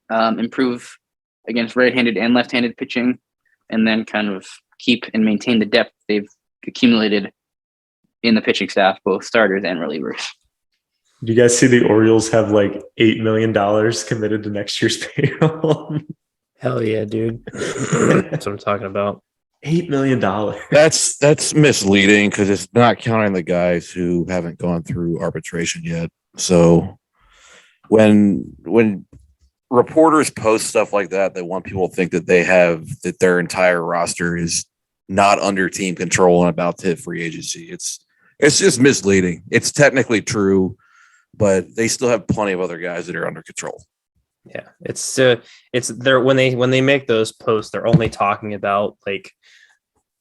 improve against right-handed and left-handed pitching, and then kind of keep and maintain the depth they've accumulated in the pitching staff, both starters and relievers. Do you guys see the Orioles have like $8 million committed to next year's payroll? Hell yeah, dude. That's what I'm talking about. $8 million. That's misleading because it's not counting the guys who haven't gone through arbitration yet. So when reporters post stuff like that, they want people to think that that their entire roster is not under team control and about to hit free agency. It's just misleading. It's technically true, but they still have plenty of other guys that are under control. Yeah, it's there when they make those posts, they're only talking about like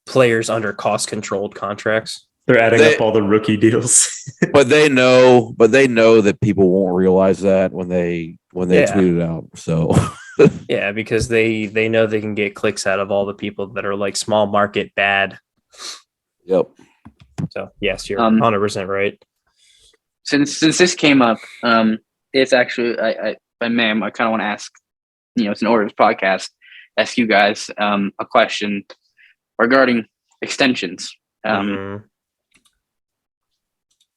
players under cost controlled contracts. They're adding up all the rookie deals. but they know that people won't realize that when they tweet it out. So yeah, because they know they can get clicks out of all the people that are like small market bad. Yep. So yes, you're 100% right. Since this came up, it's actually I kind of want to ask, it's an Orioles podcast, ask you guys a question regarding extensions.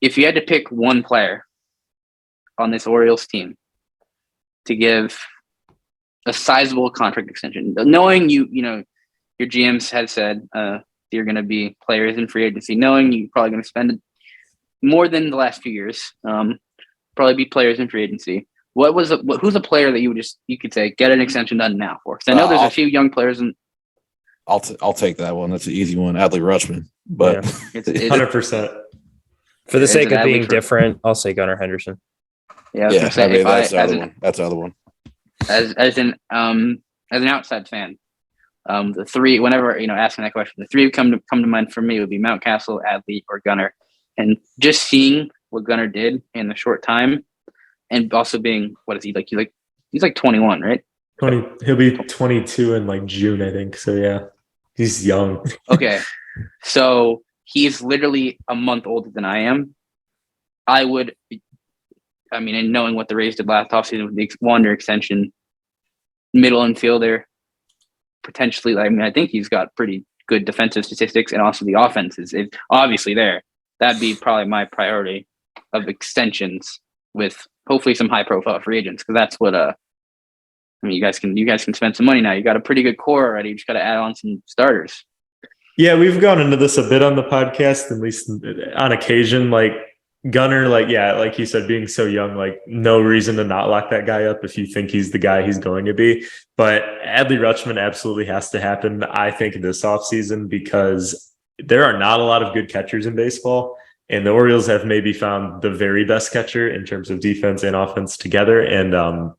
If you had to pick one player on this Orioles team to give a sizable contract extension, knowing your GMs had said you're going to be players in free agency, knowing you're probably going to spend more than the last few years, probably be players in free agency. Who's a player that you could say get an extension done now for? Because I know there's a few young players in. I'll take that one. That's an easy one. Adley Rutschman, but it's 100%. For the sake of being different, I'll say Gunnar Henderson. Yeah. That's the other one. As an outside fan, the three, whenever asking that question, the three who come to mind for me would be Mountcastle, Adley, or Gunnar. And just seeing what Gunnar did in the short time, and also being, what is he like? He's like 21, right? He'll be 22 in like June, I think. So yeah, he's young. Okay, so he's literally a month older than I am. And knowing what the Rays did last offseason with the Wander extension, middle infielder, potentially. I think he's got pretty good defensive statistics, and also the offense is obviously there. That'd be probably my priority of extensions, with hopefully some high profile free agents, because that's what you guys can spend some money now. You got a pretty good core already. You just got to add on some starters. Yeah, we've gone into this a bit on the podcast, at least on occasion. Like Gunnar, like you said, being so young, like no reason to not lock that guy up if you think he's the guy he's going to be. But Adley Rutschman absolutely has to happen, I think, this offseason, because there are not a lot of good catchers in baseball, and the Orioles have maybe found the very best catcher in terms of defense and offense together. And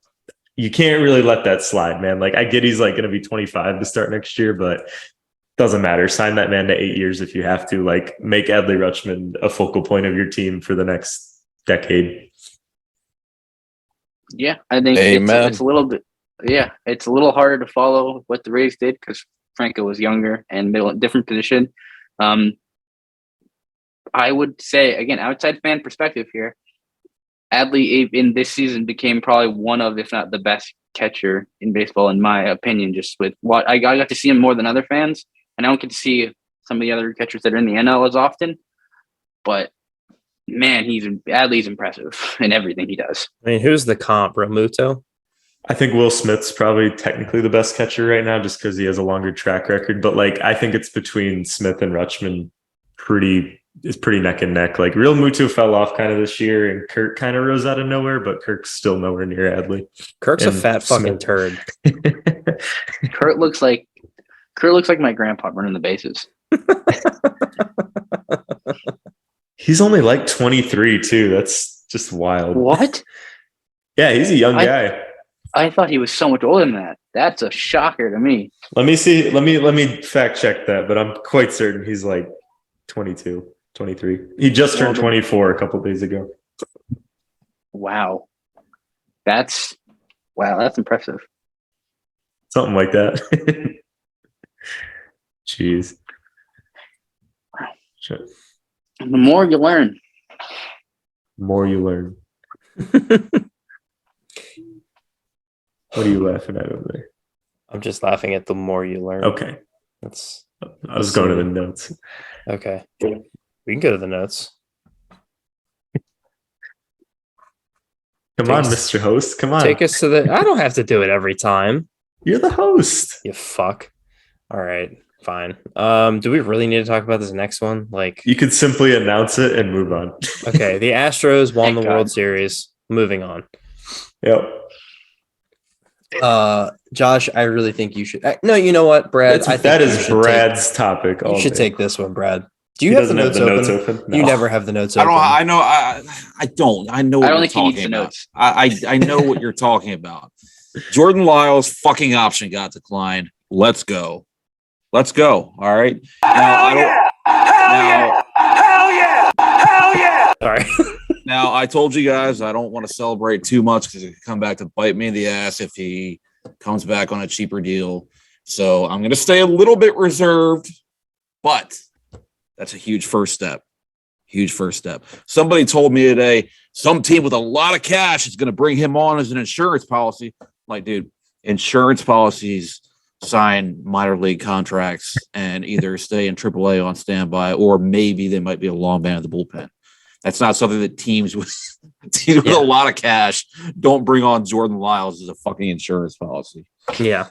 you can't really let that slide, man. Like, I get he's like going to be 25 to start next year, but doesn't matter. Sign that man to 8 years if you have to. Like, make Adley Rutschman a focal point of your team for the next decade. Yeah, I think it's a little bit. Yeah, it's a little harder to follow what the Rays did because Franco was younger and different position. I would say, again, outside fan perspective here, Adley in this season became probably one of, if not the best catcher in baseball, in my opinion, just with what I got to see him more than other fans. And I don't get to see some of the other catchers that are in the NL as often. But man, Adley's impressive in everything he does. I mean, who's the comp? Realmuto? I think Will Smith's probably technically the best catcher right now just because he has a longer track record. But like, I think it's between Smith and Rutschman it's pretty neck and neck. Like Real Mutu fell off kind of this year and Kirk kind of rose out of nowhere, but Kirk's still nowhere near Adley. Kirk's a fat fucking turd. Kurt looks like my grandpa running the bases. He's only like 23 too. That's just wild. What? Yeah, he's a young guy. I thought he was so much older than that. That's a shocker to me. Let me see. Let me fact check that, but I'm quite certain he's like 22, 23. He just turned 24 a couple of days ago. Wow. That's impressive. Something like that. Jeez. Shit. The more you learn. More you learn. What are you laughing at over there? I'm just laughing at the more you learn. Okay. I was going to the notes. Okay. We can go to the notes. Come on, Mr. Host. Come on. Take us to the... I don't have to do it every time. You're the host. You fuck. All right. Fine. Do we really need to talk about this next one? Like, you could simply announce it and move on. Okay. The Astros won the World Series. Moving on. Yep. Josh, I really think you should. No, you know what, Brad? That is Brad's topic. You should take this one, Brad. Do you have the notes open? No. You never have the notes open. I know. I don't. I know. I don't think he needs the notes. I know what you're talking about. Jordan Lyles' fucking option got declined. Let's go. All right. Now, Hell yeah! All right. Now, I told you guys I don't want to celebrate too much because it could come back to bite me in the ass if he comes back on a cheaper deal. So I'm going to stay a little bit reserved, but that's a huge first step. Somebody told me today some team with a lot of cash is going to bring him on as an insurance policy. I'm like, dude, insurance policies sign minor league contracts and either stay in AAA on standby or maybe they might be a long man in the bullpen. That's not something that teams with a lot of cash don't bring on Jordan Lyles as a fucking insurance policy. Yeah.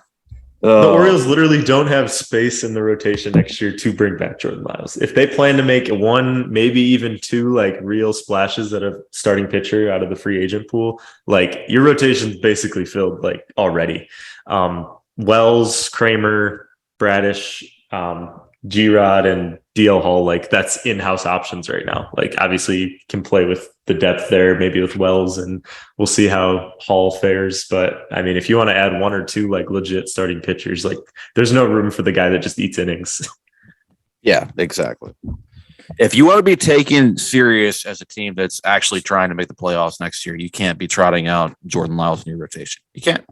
The Orioles literally don't have space in the rotation next year to bring back Jordan Lyles. If they plan to make one, maybe even two, like real splashes at a starting pitcher out of the free agent pool, like your rotation's basically filled like already. Wells, Kramer, Bradish, G-Rod, and DL Hall, like that's in-house options right now. Like obviously you can play with the depth there, maybe with Wells, and we'll see how Hall fares. But I mean, if you want to add one or two like legit starting pitchers, like there's no room for the guy that just eats innings. Yeah, exactly. If you want to be taken serious as a team that's actually trying to make the playoffs next year, you can't be trotting out Jordan Lyles in your rotation. You can't.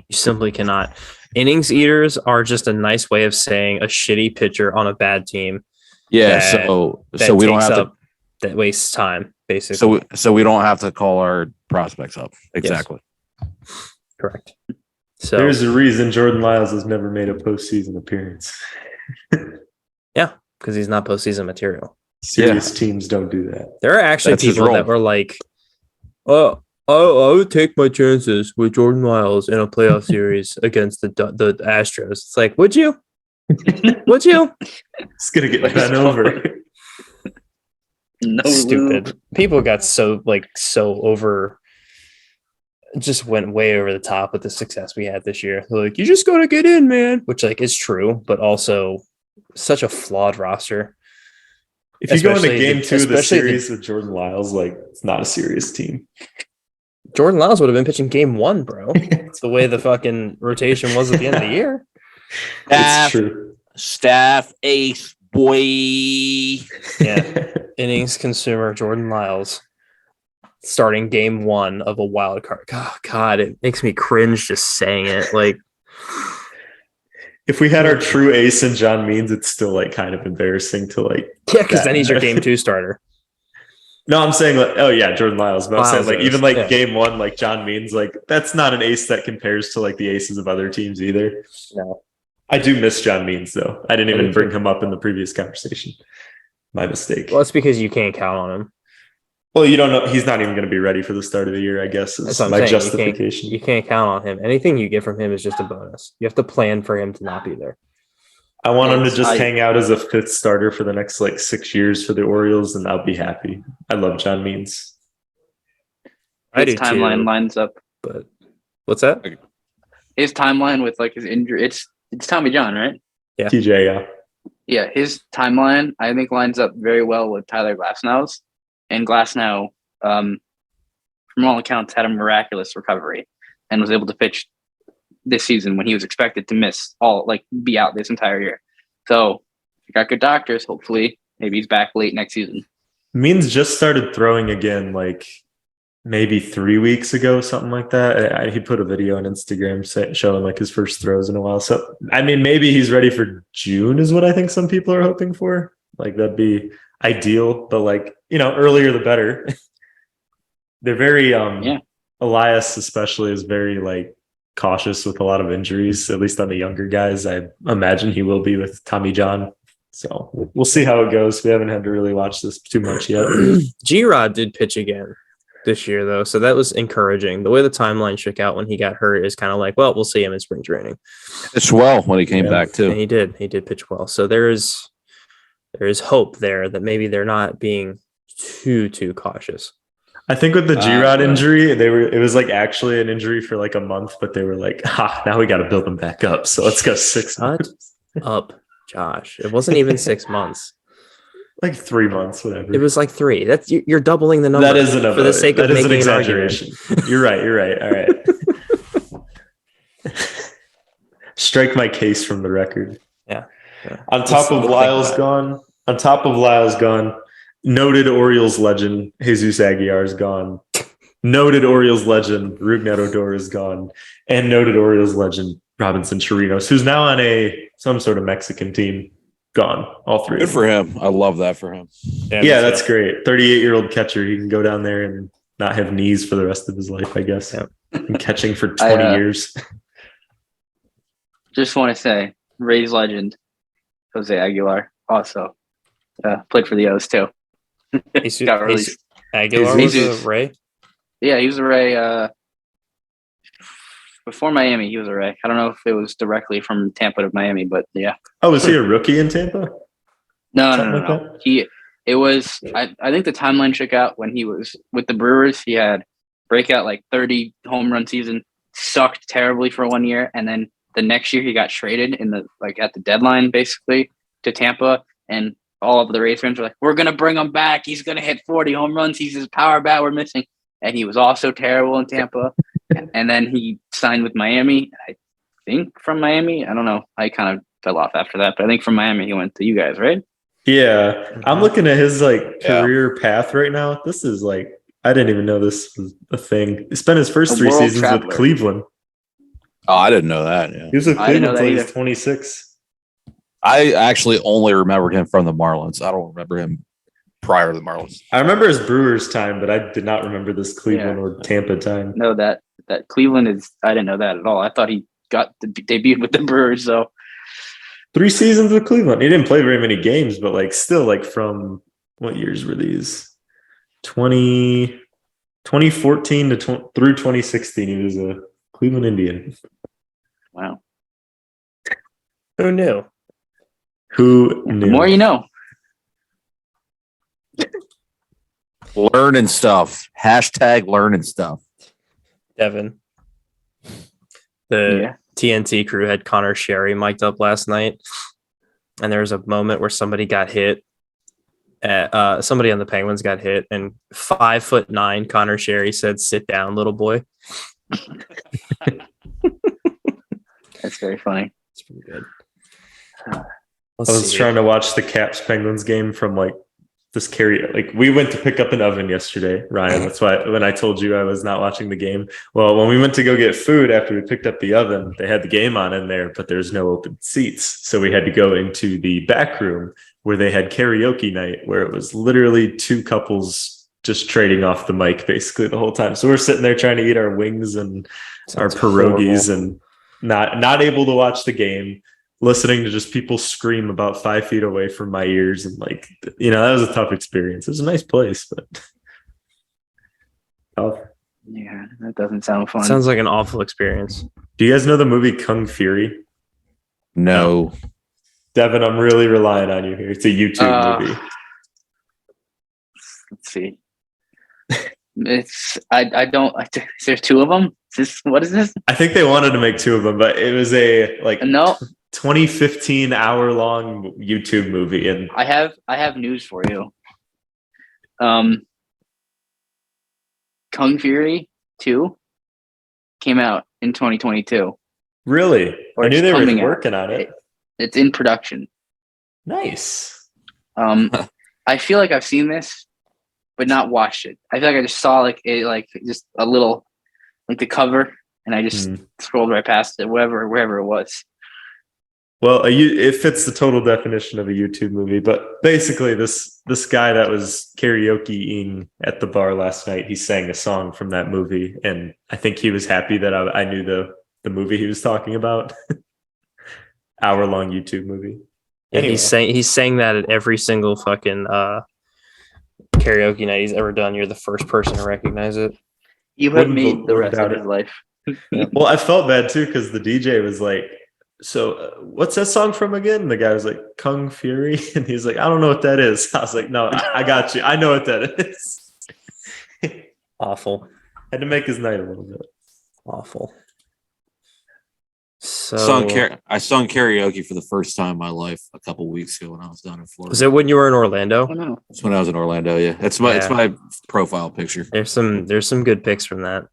You simply cannot. Innings eaters are just a nice way of saying a shitty pitcher on a bad team. Yeah, so we don't have to. That wastes time, basically. So we don't have to call our prospects up. Exactly. Yes. Correct. So there's a reason Jordan Lyles has never made a postseason appearance. Yeah, because he's not postseason material. Serious teams don't do that. There are actually people that were like, "Oh, I would take my chances with Jordan Lyles in a playoff series against the Astros." It's like, would you? Would you? It's gonna get bent over. No, stupid. People got so over. Just went way over the top with the success we had this year. They're like, you just gotta get in, man. Which like is true, but also such a flawed roster. If you go into game 2 of the series with Jordan Lyles, like it's not a serious team. Jordan Lyles would have been pitching game 1, bro. It's the way the fucking rotation was at the end of the year. It's true. Staff ace, boy. Yeah. Innings consumer Jordan Lyles starting game 1 of a wild card. Oh, God, it makes me cringe just saying it. Like, if we had our true ace in John Means, it's still like kind of embarrassing to like. Yeah, because then he's your game 2 starter. No, I'm saying like, oh yeah, Jordan Lyles. But I'm saying like even like yeah. game 1, like John Means, like that's not an ace that compares to like the aces of other teams either. No. I do miss John Means, though. I didn't even bring him up in the previous conversation. My mistake. Well, it's because you can't count on him. Well, you don't know. He's not even going to be ready for the start of the year, I guess, is my justification. You can't count on him. Anything you get from him is just a bonus. You have to plan for him to not be there. I want him to just hang out as a fifth starter for the next 6 years for the Orioles, and I'll be happy. I love John Means. His timeline lines up. But what's that? His timeline with his injury. It's Tommy John, right? Yeah. TJ, yeah. Yeah, his timeline I think lines up very well with Tyler Glasnow's. And Glasnow, from all accounts, had a miraculous recovery and was able to pitch this season when he was expected to miss be out this entire year. So if you got good doctors, hopefully maybe he's back late next season. Means just started throwing again maybe 3 weeks ago, something like that. He put a video on Instagram showing his first throws in a while. So I mean, maybe he's ready for June is what I think some people are hoping for. That'd be ideal, but earlier the better. They're very Elias especially is very cautious with a lot of injuries, at least on the younger guys. I imagine he will be with Tommy John. So we'll see how it goes. We haven't had to really watch this too much yet. G-Rod did pitch again this year, though, so that was encouraging. The way the timeline shook out when he got hurt is kind of we'll see him in spring training. It's well when he came back too. And he did pitch well. So there is hope there that maybe they're not being too cautious. I think with the G-Rod injury, it was actually an injury for a month, but they were now we got to build them back up. So let's go 6 months. Up, Josh. It wasn't even 6 months. 3 months, whatever. It was 3. That's you're doubling the number. That isn't for the sake of making an exaggeration. You're right. All right. Strike my case from the record. Yeah. On top of Lyle's gone. Noted Orioles legend Jesus Aguilar is gone. Noted Orioles legend Rougned Odor is gone, and noted Orioles legend Robinson Chirinos, who's now on some sort of Mexican team, gone. All three. Good for him. I love that for him. Yeah, that's great. 38-year-old catcher. He can go down there and not have knees for the rest of his life, I guess. Yeah. And catching for 20 years. Just want to say, Rays legend Jose Aguilar also played for the O's too. Got released. Aguilar was a Ray? Yeah, he was a Ray. Before Miami, he was a Ray. I don't know if it was directly from Tampa to Miami, but yeah. Oh, was he a rookie in Tampa? No. It was. I think the timeline shook out when he was with the Brewers. He had breakout 30 home run season, sucked terribly for 1 year, and then the next year he got traded in the at the deadline basically to Tampa, and all of the Rays fans were we're going to bring him back. He's going to hit 40 home runs. He's his power bat we're missing. And he was also terrible in Tampa. And then he signed with Miami. I think from Miami. I don't know. I kind of fell off after that. But I think from Miami he went to you guys, right? Yeah. I'm looking at his career path right now. This is I didn't even know this was a thing. He spent his first 3 seasons with Cleveland. Oh, I didn't know that. Yeah. He was with Cleveland until he was 26. I actually only remembered him from the Marlins. I don't remember him prior to the Marlins. I remember his Brewers time, but I did not remember this Cleveland or Tampa time. No, that Cleveland is. I didn't know that at all. I thought he got debuted with the Brewers. So 3 seasons with Cleveland. He didn't play very many games, but still from what years were these? 2014 to through 2016. He was a Cleveland Indian. Wow. Who knew? Who knew? The more you know. Learning stuff. # learning stuff. Devin. The TNT crew had Connor Sherry mic'd up last night. And there was a moment where somebody got hit. Somebody on the Penguins got hit. And 5'9" Connor Sherry said, "Sit down, little boy." That's very funny. It's pretty good. I was trying to watch the Caps Penguins game from this we went to pick up an oven yesterday, Ryan. That's why when I told you I was not watching the game. Well, when we went to go get food after we picked up the oven, they had the game on in there, but there's no open seats. So we had to go into the back room where they had karaoke night, where it was literally 2 couples just trading off the mic basically the whole time. So we're sitting there trying to eat our wings and our pierogies and not able to watch the game. listening to just people scream about 5 feet away from my ears. And like, that was a tough experience. It was a nice place, but tough. Yeah, that doesn't sound fun. Sounds like an awful experience. Do you guys know the movie Kung Fury? No. Devin, I'm really relying on you here. It's a YouTube movie. Let's see. There's two of them. What is this? I think they wanted to make two of them, but it was a no 2015 hour-long YouTube movie. And I have news for you. Kung Fury 2 came out in 2022. Really? I knew they were working on it. It's in production. Nice. I feel like I've seen this, but not watched it. I feel like I just saw just a little, like the cover, and I just scrolled right past it, wherever it was. Well, it fits the total definition of a YouTube movie, but basically this guy that was karaokeing at the bar last night, he sang a song from that movie, and I think he was happy that I knew the movie he was talking about. Hour-long YouTube movie. Yeah, anyway. he sang that at every single fucking karaoke night he's ever done. You're the first person to recognize it. You have made the rest of his life. Well, I felt bad too because the DJ was like, so what's that song from again? And the guy was like, Kung Fury. And he's like, I don't know what that is. I was like, no, I got you. I know what that is. Awful. Had to make his night a little bit. Awful. So I sung karaoke for the first time in my life a couple weeks ago when I was down in Florida. Was it when you were in Orlando? Oh, no. It's when I was in Orlando. Yeah, it's my profile picture. There's some good pics from that.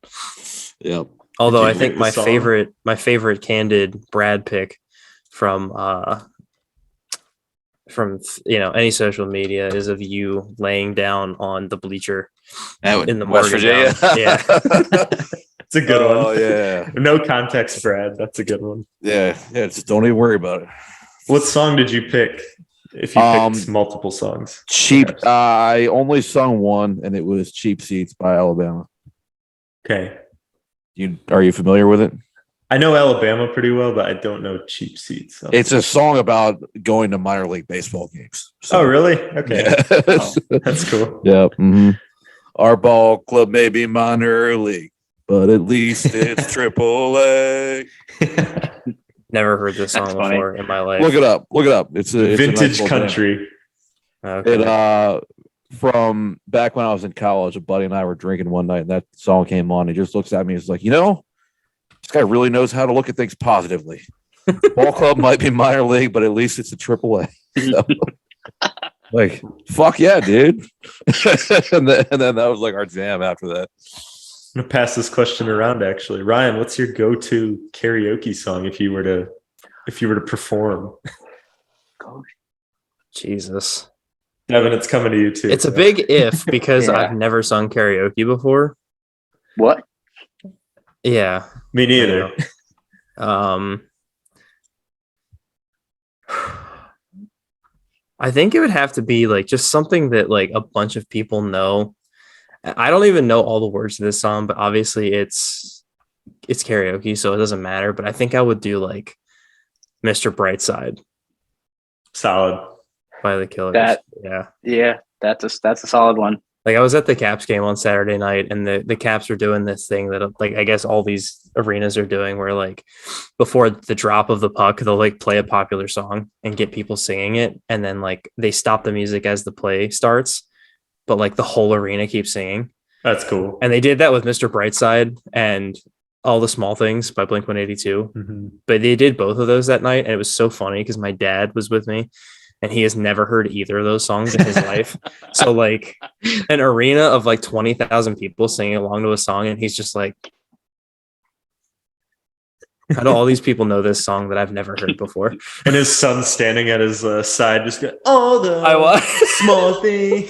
Yep. Although I think my favorite candid Brad pic from any social media is of you laying down on the bleacher in the West Virginia. Yeah. It's a good one. Oh yeah. No context, Brad. That's a good one. Yeah. Just don't even worry about it. What song did you pick? If you picked multiple songs, Cheap. I only sung one, and it was "Cheap Seats" by Alabama. Okay. Are you familiar with it? I know Alabama pretty well, but I don't know Cheap Seats. So. It's a song about going to minor league baseball games. So, oh, really? Okay. Yeah. Oh, that's cool. Yeah. Mm-hmm. Our ball club may be minor league, but at least it's triple A. Never heard this song before in my life. Look it up. It's vintage a nice country. Okay. It from back when I was in college, a buddy and I were drinking one night, and that song came on. He just looks at me. He's like, this guy really knows how to look at things positively. Ball club might be minor league, but at least it's a triple A. So, like, fuck yeah, dude. and then that was like our jam after that. I'm gonna pass this question around. Actually, Ryan, what's your go-to karaoke song if you were to perform? Jesus, Devin, it's coming to you too. It's a big if because I've never sung karaoke before. What? Yeah, me neither. I think it would have to be like just something that like a bunch of people know. I don't even know all the words to this song, but obviously it's karaoke, so it doesn't matter. But I think I would do like Mr. Brightside. Solid. By the Killers. That's a solid one. Like I was at the Caps game on Saturday night, and the Caps are doing this thing that like I guess all these arenas are doing, where like before the drop of the puck, they'll like play a popular song and get people singing it, and then like they stop the music as the play starts, but like the whole arena keeps singing. That's cool. And they did that with Mr. Brightside and All the Small Things by Blink-182. Mm-hmm. But they did both of those that night, and it was so funny because my dad was with me. And he has never heard either of those songs in his life. So like an arena of like 20,000 people singing along to a song. And he's just like, how do all these people know this song that I've never heard before? And his son standing at his side just going, all the small things.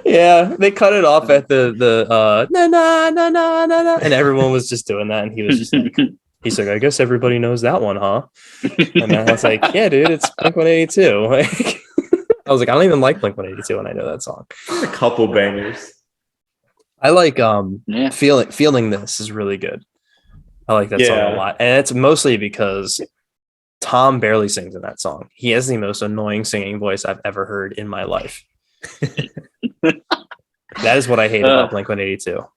Yeah, they cut it off at the na na na na na na, and everyone was just doing that. And he was just like, he's like, I guess everybody knows that one, huh? And I was like, yeah, dude, it's Blink-182. Like, I was like, I don't even like Blink-182 when I know that song. A couple bangers. I like feeling this is really good. I like that song a lot, and it's mostly because Tom barely sings in that song. He has the most annoying singing voice I've ever heard in my life. That is what I hate about Blink-182.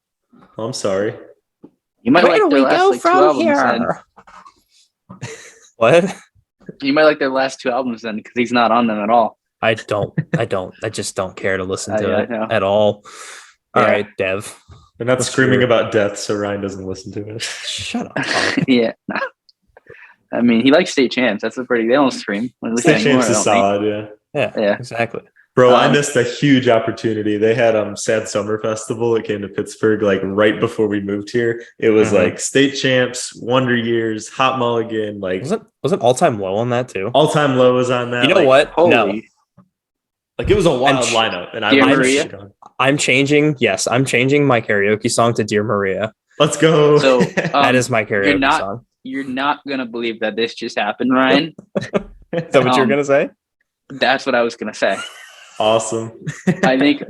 Oh, I'm sorry. You might like their last two albums then. What? You might like their last two albums then, because he's not on them at all. I just don't care to listen to it know. at all. All right, Dev. They're not screaming about death, so Ryan doesn't listen to it. Shut up. Yeah. I mean, he likes State Champs. That's a pretty. They don't scream. State Champs is solid, yeah, exactly. Bro, I missed a huge opportunity. They had Sad Summer Festival. It came to Pittsburgh like right before we moved here. It was like State Champs, Wonder Years, Hot Mulligan. Like wasn't All Time Low on that too? All Time Low was on that. You know what? No. Like it was a wild lineup, and I'm changing. Yes, I'm changing my karaoke song to Dear Maria. Let's go. So that is my karaoke song. You're not gonna believe that this just happened, Ryan. Is that what you're gonna say? That's what I was gonna say. Awesome. I think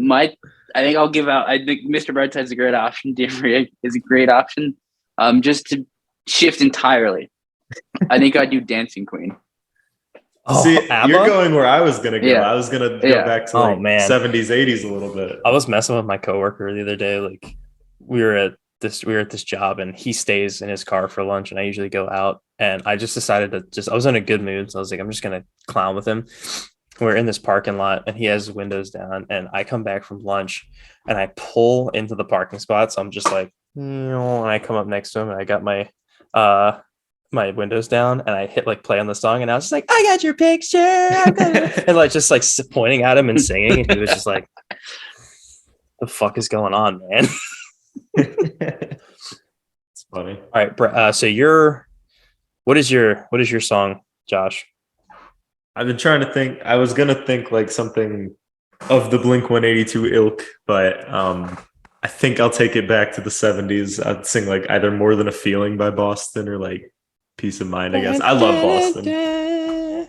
I'll give out. I think Mr. Brightside is a great option. Dear Maria is a great option. Just to shift entirely, I think I'd do Dancing Queen. Oh, see, ABBA? You're going where I was gonna go. Yeah. I was gonna go back to 70s, 80s a little bit. I was messing with my coworker the other day. Like we were at this job, and he stays in his car for lunch, and I usually go out. And I just decided I was in a good mood, so I was like, I'm just gonna clown with him. We're in this parking lot, and he has his windows down, and I come back from lunch, and I pull into the parking spot. So I'm just like, and I come up next to him, and I got my my windows down, and I hit like play on the song, and I was just like, I got your picture, and like just like pointing at him and singing, and he was just like, the fuck is going on, man? It's funny. All right, so what is your song, Josh? I've been trying to think. I was gonna think like something of the Blink-182 ilk, but I think I'll take it back to the 70s. I'd sing like either More Than a Feeling by Boston or like Peace of Mind, I guess. I love Boston.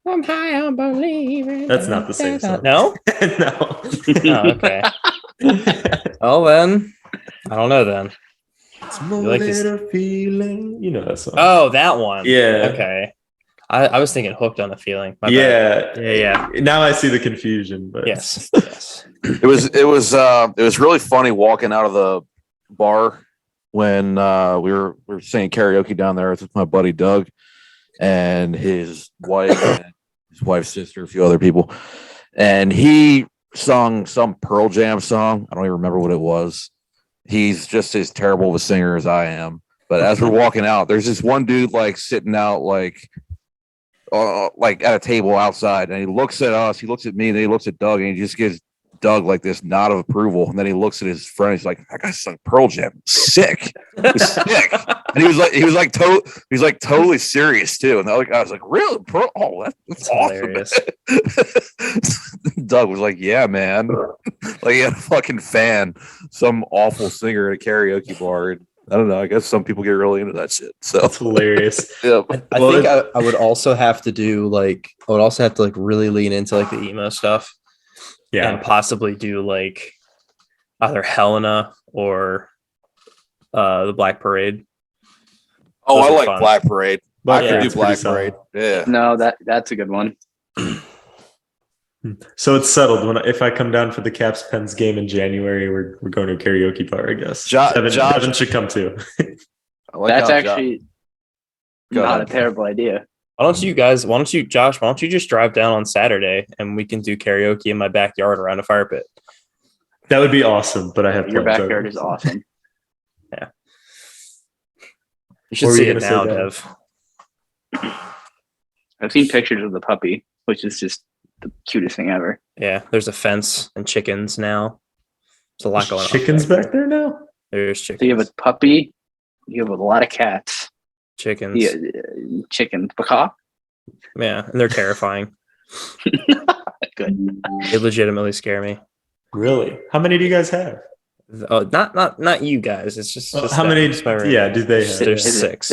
I'm high on believing. That's not the same song. No? No. Oh, okay. Well, then. I don't know then. It's more than a feeling. You know that song. Oh, that one. Yeah. Okay. I was thinking Hooked on a Feeling. Yeah. Now I see the confusion. But yes. It was really funny walking out of the bar when we were singing karaoke down there with my buddy Doug and his wife and his wife's sister, a few other people, and he sung some Pearl Jam song. I don't even remember what it was. He's just as terrible of a singer as I am. But as we're walking out, there's this one dude like sitting out like at a table outside, and he looks at us, he looks at me, and then he looks at Doug, and he just gives Doug like this nod of approval, and then he looks at his friend. He's like, "That guy sung Pearl Jam, sick, sick." And he was like totally serious too. And the other guy was like, "Really, Pearl? Oh, that's awesome." Doug was like, "Yeah, man." Like he had a fucking fan, some awful singer at a karaoke bar. And I don't know. I guess some people get really into that shit. So it's hilarious. Yeah. I think I would also have to do really lean into like the emo stuff. Yeah. And possibly do like either Helena or the Black Parade. Oh, I like fun. Black Parade. I can do Black Parade. Yeah. No, that's a good one. So it's settled. If I come down for the Caps Pens game in January, we're going to a karaoke bar, I guess. Devin should come too. That's actually not a terrible idea. Why don't you, Josh, just drive down on Saturday and we can do karaoke in my backyard around a fire pit? That would be awesome, but I have your backyard is awesome. Yeah. You should see it now, Dev. I've seen pictures of the puppy, which is just the cutest thing ever. Yeah, there's a fence and chickens now. There's a lot going on. Chickens back there now? There's chickens. So you have a puppy, you have a lot of cats. Chickens. Yeah, chickens. Macaw? Yeah, and they're terrifying. Good. They legitimately scare me. Really? How many do you guys have? Oh, not you guys. It's just how many? Yeah, do they have? There's 6.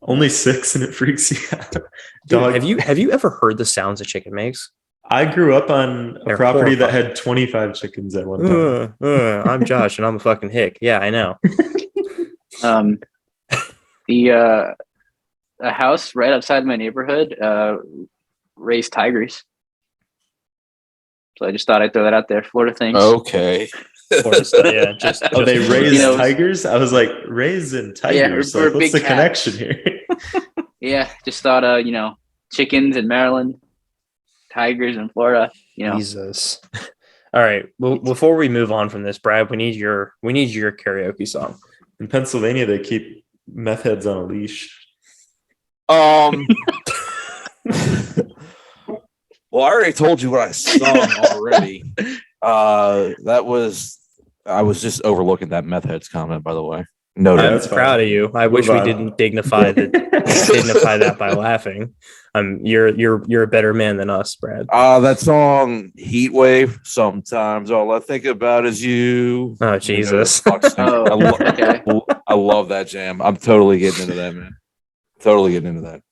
Only 6, and it freaks you out. Dog. Dude, have you ever heard the sounds a chicken makes? I grew up on a property that had 25 chickens at one time. I'm Josh, and I'm a fucking hick. Yeah, I know. a house right outside my neighborhood raised tigers. So I just thought I'd throw that out there. Florida things. Okay. Yeah, just they raise You know, tigers? I was like, raising tigers? we're Like, what's big the cats. connection here? Yeah, just thought chickens in Maryland, tigers in Florida. Jesus. All right. Well, before we move on from this, Brad, we need your karaoke song. In Pennsylvania, they keep meth heads on a leash. Well, I already told you what I sung already. I was just overlooking that meth heads comment, by the way. No, I'm proud of you. I wish we didn't dignify that by laughing. You're a better man than us, Brad. That song Heat Wave. Sometimes all I think about is you. Oh, Jesus. I love that jam. I'm totally getting into that, man. Totally getting into that.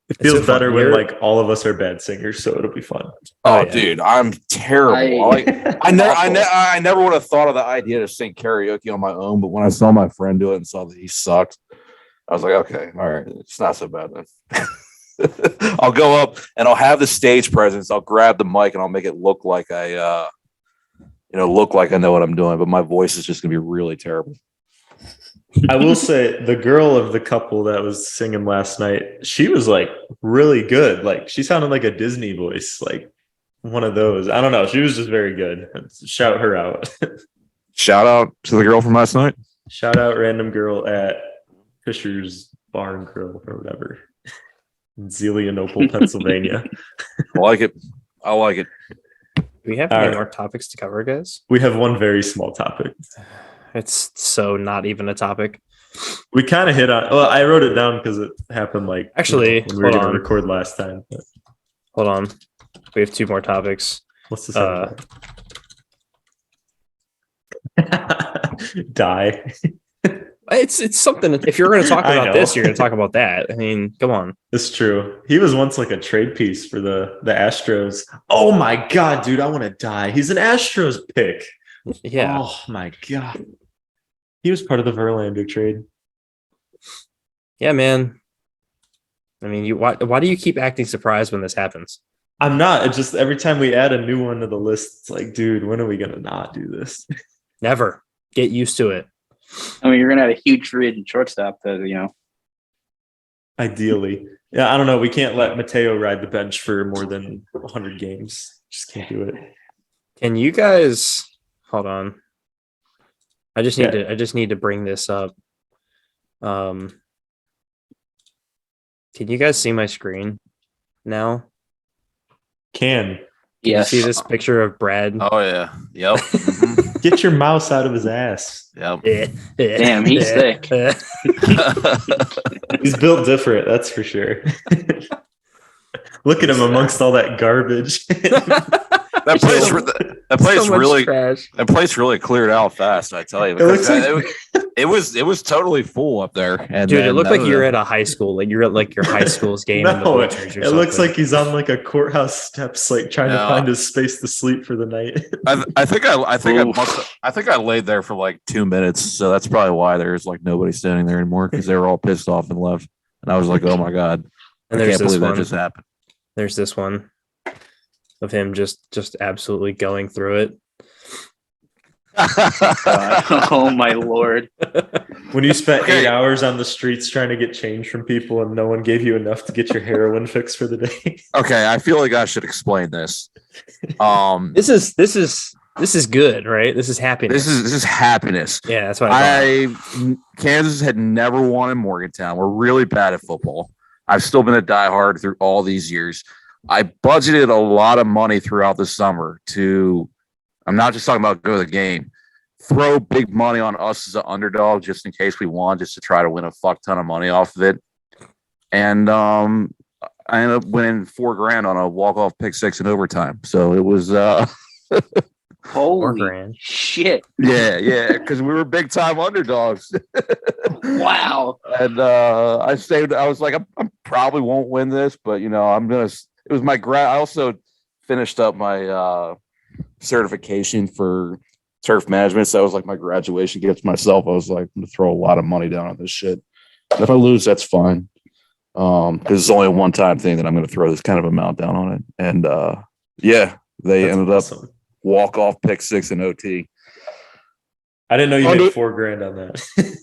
It feels better when like all of us are bad singers, so it'll be fun. Oh, yeah. Dude, I'm terrible. I never would have thought of the idea to sing karaoke on my own, but when I saw my friend do it and saw that he sucked, I was like, okay, all right, it's not so bad then. I'll go up and I'll have the stage presence. I'll grab the mic and I'll make it look like I know what I'm doing, but my voice is just gonna be really terrible. I will say the girl of the couple that was singing last night, she was like really good. Like she sounded like a Disney voice, like one of those. I don't know. She was just very good. Shout her out. Shout out to the girl from last night. Shout out random girl at Fisher's Bar and Grill or whatever. In Zelienople, Pennsylvania. I like it. Do we have any more topics to cover, guys? We have one very small topic. It's so not even a topic. We kind of hit on. Well, I wrote it down because it happened like actually when we were going to record last time. But. Hold on, we have two more topics. What's the Die. It's something. If you're going to talk about this, you're going to talk about that. I mean, come on. It's true. He was once like a trade piece for the Astros. Oh my god, dude! I want to die. He's an Astros pick. Yeah. Oh my god. He was part of the Verlander trade. Yeah, man. I mean, why do you keep acting surprised when this happens? I'm not. It's just every time we add a new one to the list, it's like, dude, when are we gonna not do this? Never. Get used to it. I mean, you're gonna have a huge free agent shortstop, Ideally. Yeah, I don't know. We can't let Mateo ride the bench for more than 100 games. Just can't do it. Can you guys hold on? I just need to bring this up. Can you guys see my screen now? Can you see this picture of Brad? Oh yeah. Yep. Get your mouse out of his ass. Yep. Damn, he's thick. He's built different, that's for sure. Look at him amongst all that garbage. That place really cleared out fast. I tell you, it was totally full up there. And dude, it looked like you're at a high school, like you're at like your high school's game. No, it looks like he's on like a courthouse steps, like trying to find his space to sleep for the night. I think I laid there for like 2 minutes, so that's probably why there's like nobody standing there anymore because they were all pissed off and left. And I was like, oh my god, and I can't believe that just happened. There's this one of him just absolutely going through it. Oh my lord. When you spent 8 hours on the streets trying to get change from people and no one gave you enough to get your heroin fix for the day. Okay, I feel like I should explain this. This is good, right? This is happiness. This is happiness. Yeah, that's what I thought. Kansas had never won in Morgantown. We're really bad at football. I've still been a diehard through all these years. I budgeted a lot of money throughout the summer to, I'm not just talking about go to the game, throw big money on us as an underdog just in case we won, just to try to win a fuck ton of money off of it. And I ended up winning $4,000 on a walk-off pick six in overtime. So it was holy shit. Yeah, because we were big time underdogs. Wow. And I was like, I probably won't win this, but it was my I also finished up my certification for turf management. So that was like my graduation gift to myself. I was like, I'm going to throw a lot of money down on this shit. If I lose, that's fine. Because it's only a one-time thing that I'm going to throw this kind of amount down on it. And they ended up walk-off pick 6 in OT. I didn't know you made $4,000 on that.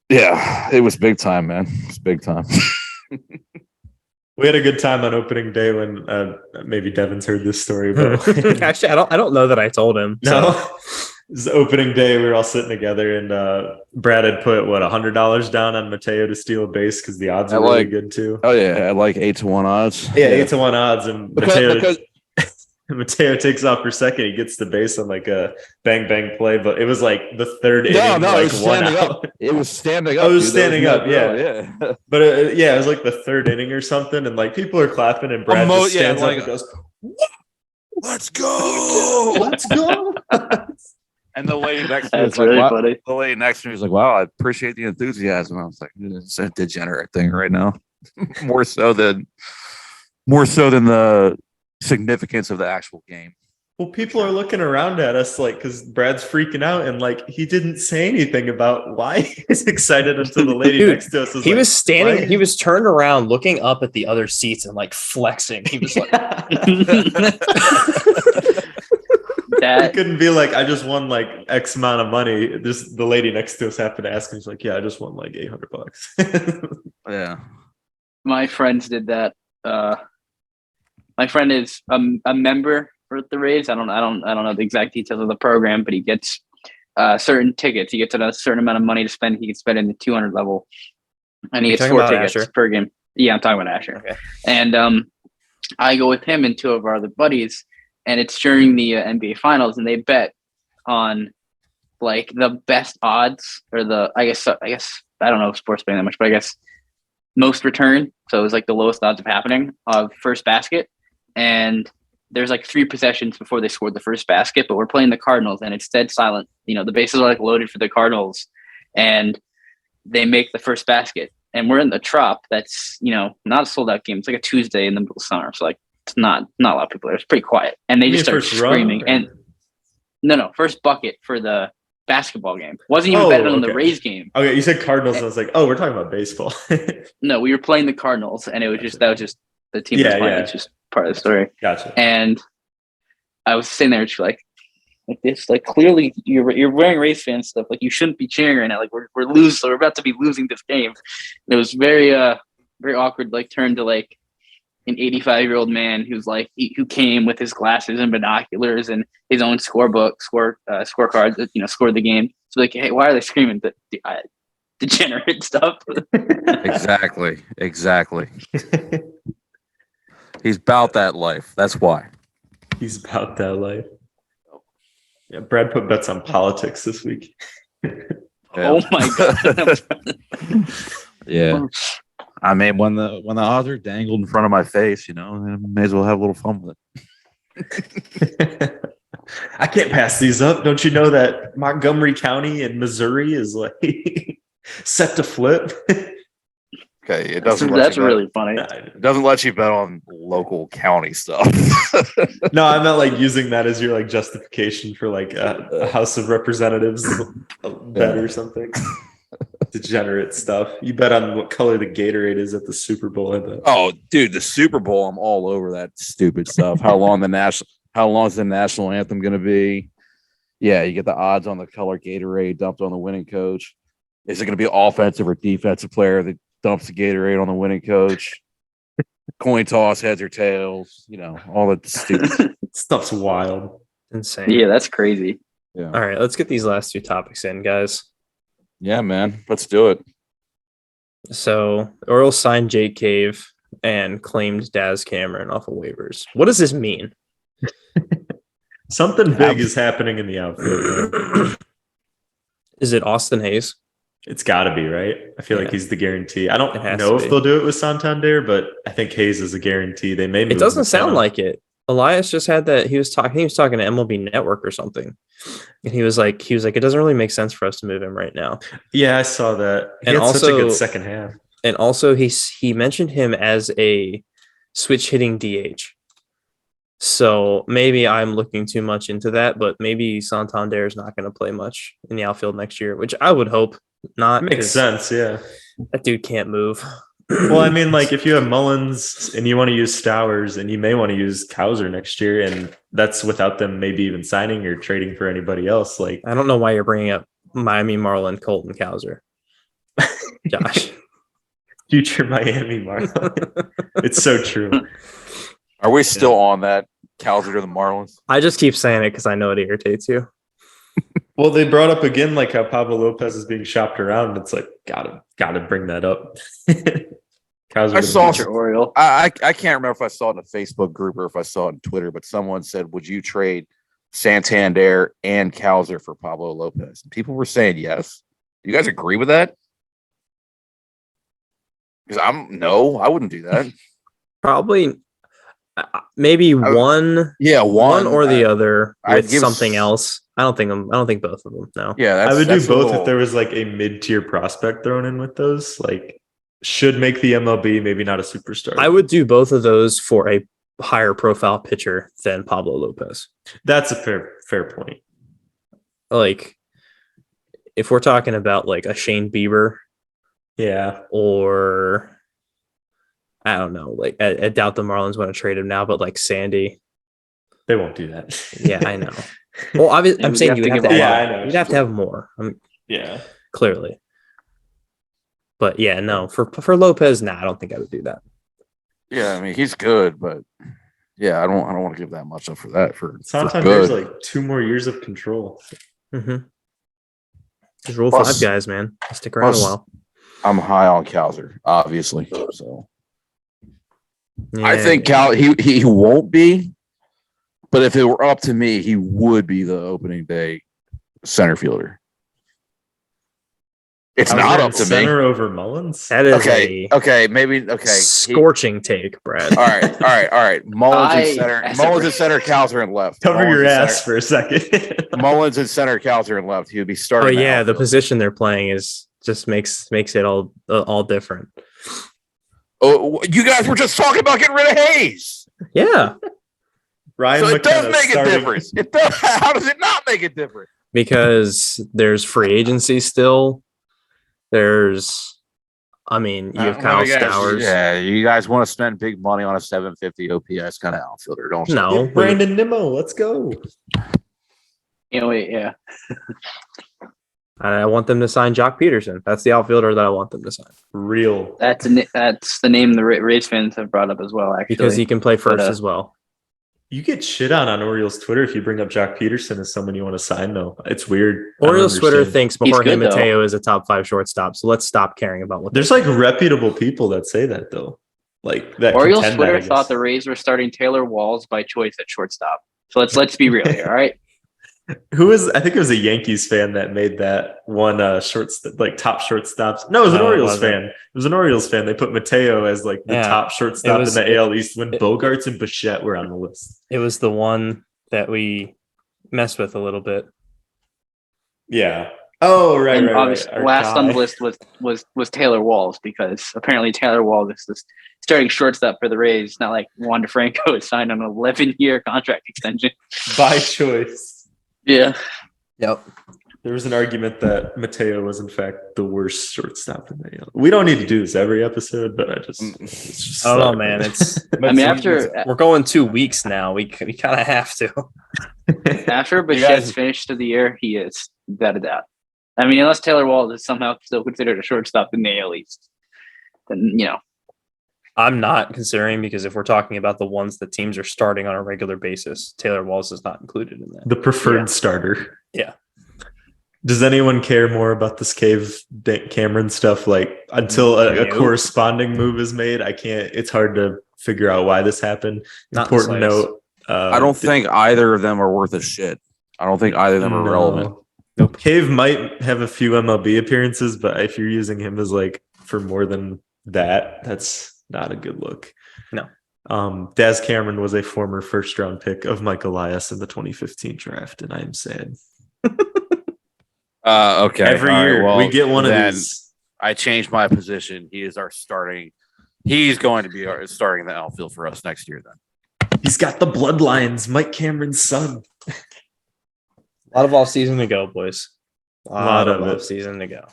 Yeah, it was big time, man. It's big time. We had a good time on opening day when maybe Devin's heard this story, but actually, I don't know that I told him. No, it was opening day. We were all sitting together, and Brad had put $100 down on Mateo to steal a base because the odds are really good too. Oh yeah, at like 8-1 odds. Yeah, 8-1 odds, and Mateo takes off for second. He gets the base on like a bang bang play, but it was like the third inning. No, it was standing up. It was standing up. Oh, it was standing up. Yeah. But it was like the third inning or something, and like people are clapping, and Brad just stands up and goes, "Let's go, let's go!" And the lady next to me was really like, funny. The lady next to me was like, "Wow, I appreciate the enthusiasm." I was like, "It's a degenerate thing right now, more so than the significance of the actual game." Well, people are looking around at us like, because Brad's freaking out, and like he didn't say anything about why he's excited until the lady next to us was he like, was standing, he was turned around looking up at the other seats and like flexing. He was like, he couldn't be like, I just won like X amount of money. Just the lady next to us happened to ask him, he's like, yeah, I just won like $800. Yeah. My friends did that. My friend is a member for the Rays. I don't know the exact details of the program, but he gets certain tickets. He gets a certain amount of money to spend. He can spend in the 200 level, and he gets 4 tickets per game. Yeah, I'm talking about Asher. Okay. And I go with him and 2 of our other buddies, and it's during the NBA Finals, and they bet on like the best odds or I guess I don't know sports betting that much, but I guess most return. So it was like the lowest odds of happening of first basket. And there's like 3 possessions before they scored the first basket, but we're playing the Cardinals and it's dead silent. You know, the bases are like loaded for the Cardinals and they make the first basket. And we're in the Trop. That's, you know, not a sold out game. It's like a Tuesday in the middle of summer. So like it's not a lot of people there. It's pretty quiet. And they just start screaming. And no, first bucket for the basketball game. Wasn't even betting on the Rays game. Okay, you said Cardinals, and I was like, oh, we're talking about baseball. No, we were playing the Cardinals, and it was just that was just the team was playing. It's just part of the story. Gotcha. And I was sitting there, just like this, like clearly you're wearing Rays fan stuff. Like you shouldn't be cheering right now. Like we're losing, so we're about to be losing this game. And it was very very awkward. Like turn to like an 85-year-old man who's like who came with his glasses and binoculars and his own scorebook, scorecard that scored the game. So like, hey, why are they screaming the degenerate stuff? Exactly. He's about that life. That's why. He's about that life. Yeah, Brad put bets on politics this week. Oh my god. Yeah. I mean, when the odds are dangled in front of my face, I may as well have a little fun with it. I can't pass these up. Don't you know that Montgomery County in Missouri is like set to flip? Okay, it doesn't. That's really funny. It doesn't let you bet on local county stuff. No, I'm not like using that as your like justification for like a House of Representatives bet or something. Degenerate stuff. You bet on what color the Gatorade is at the Super Bowl. I bet. Oh, dude, the Super Bowl! I'm all over that stupid stuff. How long is the national anthem going to be? Yeah, you get the odds on the color Gatorade dumped on the winning coach. Is it going to be offensive or defensive player that dumps the Gatorade on the winning coach? Coin toss, heads or tails. All that stupid stuff's wild, insane. Yeah, that's crazy. Yeah. All right, let's get these last 2 topics in, guys. Yeah, man. Let's do it. So, Orioles signed Jake Cave and claimed Daz Cameron off of waivers. What does this mean? Something big is happening in the outfield. Is it Austin Hayes? It's got to be, right? I feel like he's the guarantee. I don't know if they'll do it with Santander, but I think Hayes is a guarantee. They may. It doesn't sound like it. Elias just had that. He was talking to MLB Network or something, and he was like, it doesn't really make sense for us to move him right now. Yeah, I saw that. He had such a good second half. And also, he mentioned him as a switch hitting DH. So maybe I'm looking too much into that, but maybe Santander is not going to play much in the outfield next year, which I would hope not Makes sense, yeah. That dude can't move. Well, I mean, like if you have Mullins and you want to use Stowers and you may want to use Kauser next year, and that's without them maybe even signing or trading for anybody else. Like, I don't know why you're bringing up Miami Marlin, Colton Cowser. Josh. Future Miami Marlin. It's so true. Are we still on that Cowser to the Marlins? I just keep saying it because I know it irritates you. Well, they brought up again like how Pablo Lopez is being shopped around. It's like gotta bring that up. I saw Oriole. I can't remember if I saw it in a Facebook group or if I saw it on Twitter, but someone said, "Would you trade Santander and Cowser for Pablo Lopez?" And people were saying yes. Do you guys agree with that? Because I wouldn't do that. Probably, maybe one or the other with something else. I don't think both of them. No. Yeah, I would do both if there was like a mid-tier prospect thrown in with those. Like, should make the MLB, maybe not a superstar. I would do both of those for a higher profile pitcher than Pablo Lopez. That's a fair point. Like, if we're talking about like a Shane Bieber, yeah, or I don't know, like I doubt the Marlins want to trade him now, but like Sandy, they won't do that. Yeah, I know. Well, obviously, I'm saying you'd have to have more. Yeah, clearly. But yeah, no, for Lopez, I don't think I would do that. Yeah, I mean he's good, but yeah, I don't want to give that much up for that. Sometimes there's like 2 more years of control. Mm-hmm. There's Rule 5 guys, man. They stick around a while. I'm high on Cowser, obviously. So yeah, I think he won't be, but if it were up to me, he would be the opening day center fielder. It's not up to me. Center over Mullins. That is scorching take, Brad. All right. Mullins in center, Cowser in left. Cover your ass for a second. Mullins in center, Cowser in left. He would be starting. Oh yeah, the position they're playing just makes it all different. Oh, you guys were just talking about getting rid of Hayes. Yeah, Ryan. So it does make a difference. It does. How does it not make a difference? Because there's free agency still. You have Kyle Stowers. Yeah, you guys want to spend big money on a 750 OPS kind of outfielder, don't you? No, Brandon Nimmo, let's go. Yeah. I want them to sign Jock Peterson. That's the outfielder that I want them to sign. Real. That's the name the Rays fans have brought up as well, actually. Because he can play first as well. You get shit on Orioles Twitter if you bring up Jock Peterson as someone you want to sign, though. It's weird. Orioles Twitter thinks Jorge Mateo is a top 5 shortstop, so let's stop caring about what. There's like reputable people that say that, though. Like that. Orioles Twitter thought the Rays were starting Taylor Walls by choice at shortstop. So let's be real here, all right? I think it was a Yankees fan that made that one top shortstops. No, it was an Orioles fan. It was an Orioles fan. They put Mateo as like the top shortstop in the AL East when Bogarts and Bichette were on the list. It was the one that we messed with a little bit. Yeah. Oh, right. Obviously, last on the list was Taylor Walls, because apparently Taylor Walls is the starting shortstop for the Rays. Not like Wander Franco is signed on an 11-year contract extension by choice. Yeah. Yep. There was an argument that Mateo was in fact the worst shortstop in the AL. We don't need to do this every episode, but it's just I don't know, man. We're going 2 weeks now. We kind of have to. After Bichette's finish to the year, he is without a doubt. I mean, unless Taylor Walls is somehow still considered a shortstop in the AL East, then I'm not considering, because if we're talking about the ones that teams are starting on a regular basis, Taylor Walls is not included in that. The preferred starter. Yeah. Does anyone care more about this Cameron stuff? Like, until a corresponding move is made, it's hard to figure out why this happened. Important note. I don't think either of them are worth a shit. I don't think either of them are relevant. Nope. Cave might have a few MLB appearances, but if you're using him as like for more than that, that's not a good look. No. Daz Cameron was a former first-round pick of Mike Elias in the 2015 draft, and I am sad. Okay. Every year we get one of these. I changed my position. He's going to be starting the outfield for us next year. Then he's got the bloodlines. Mike Cameron's son. A lot of off season to go, boys. A lot of off season to go.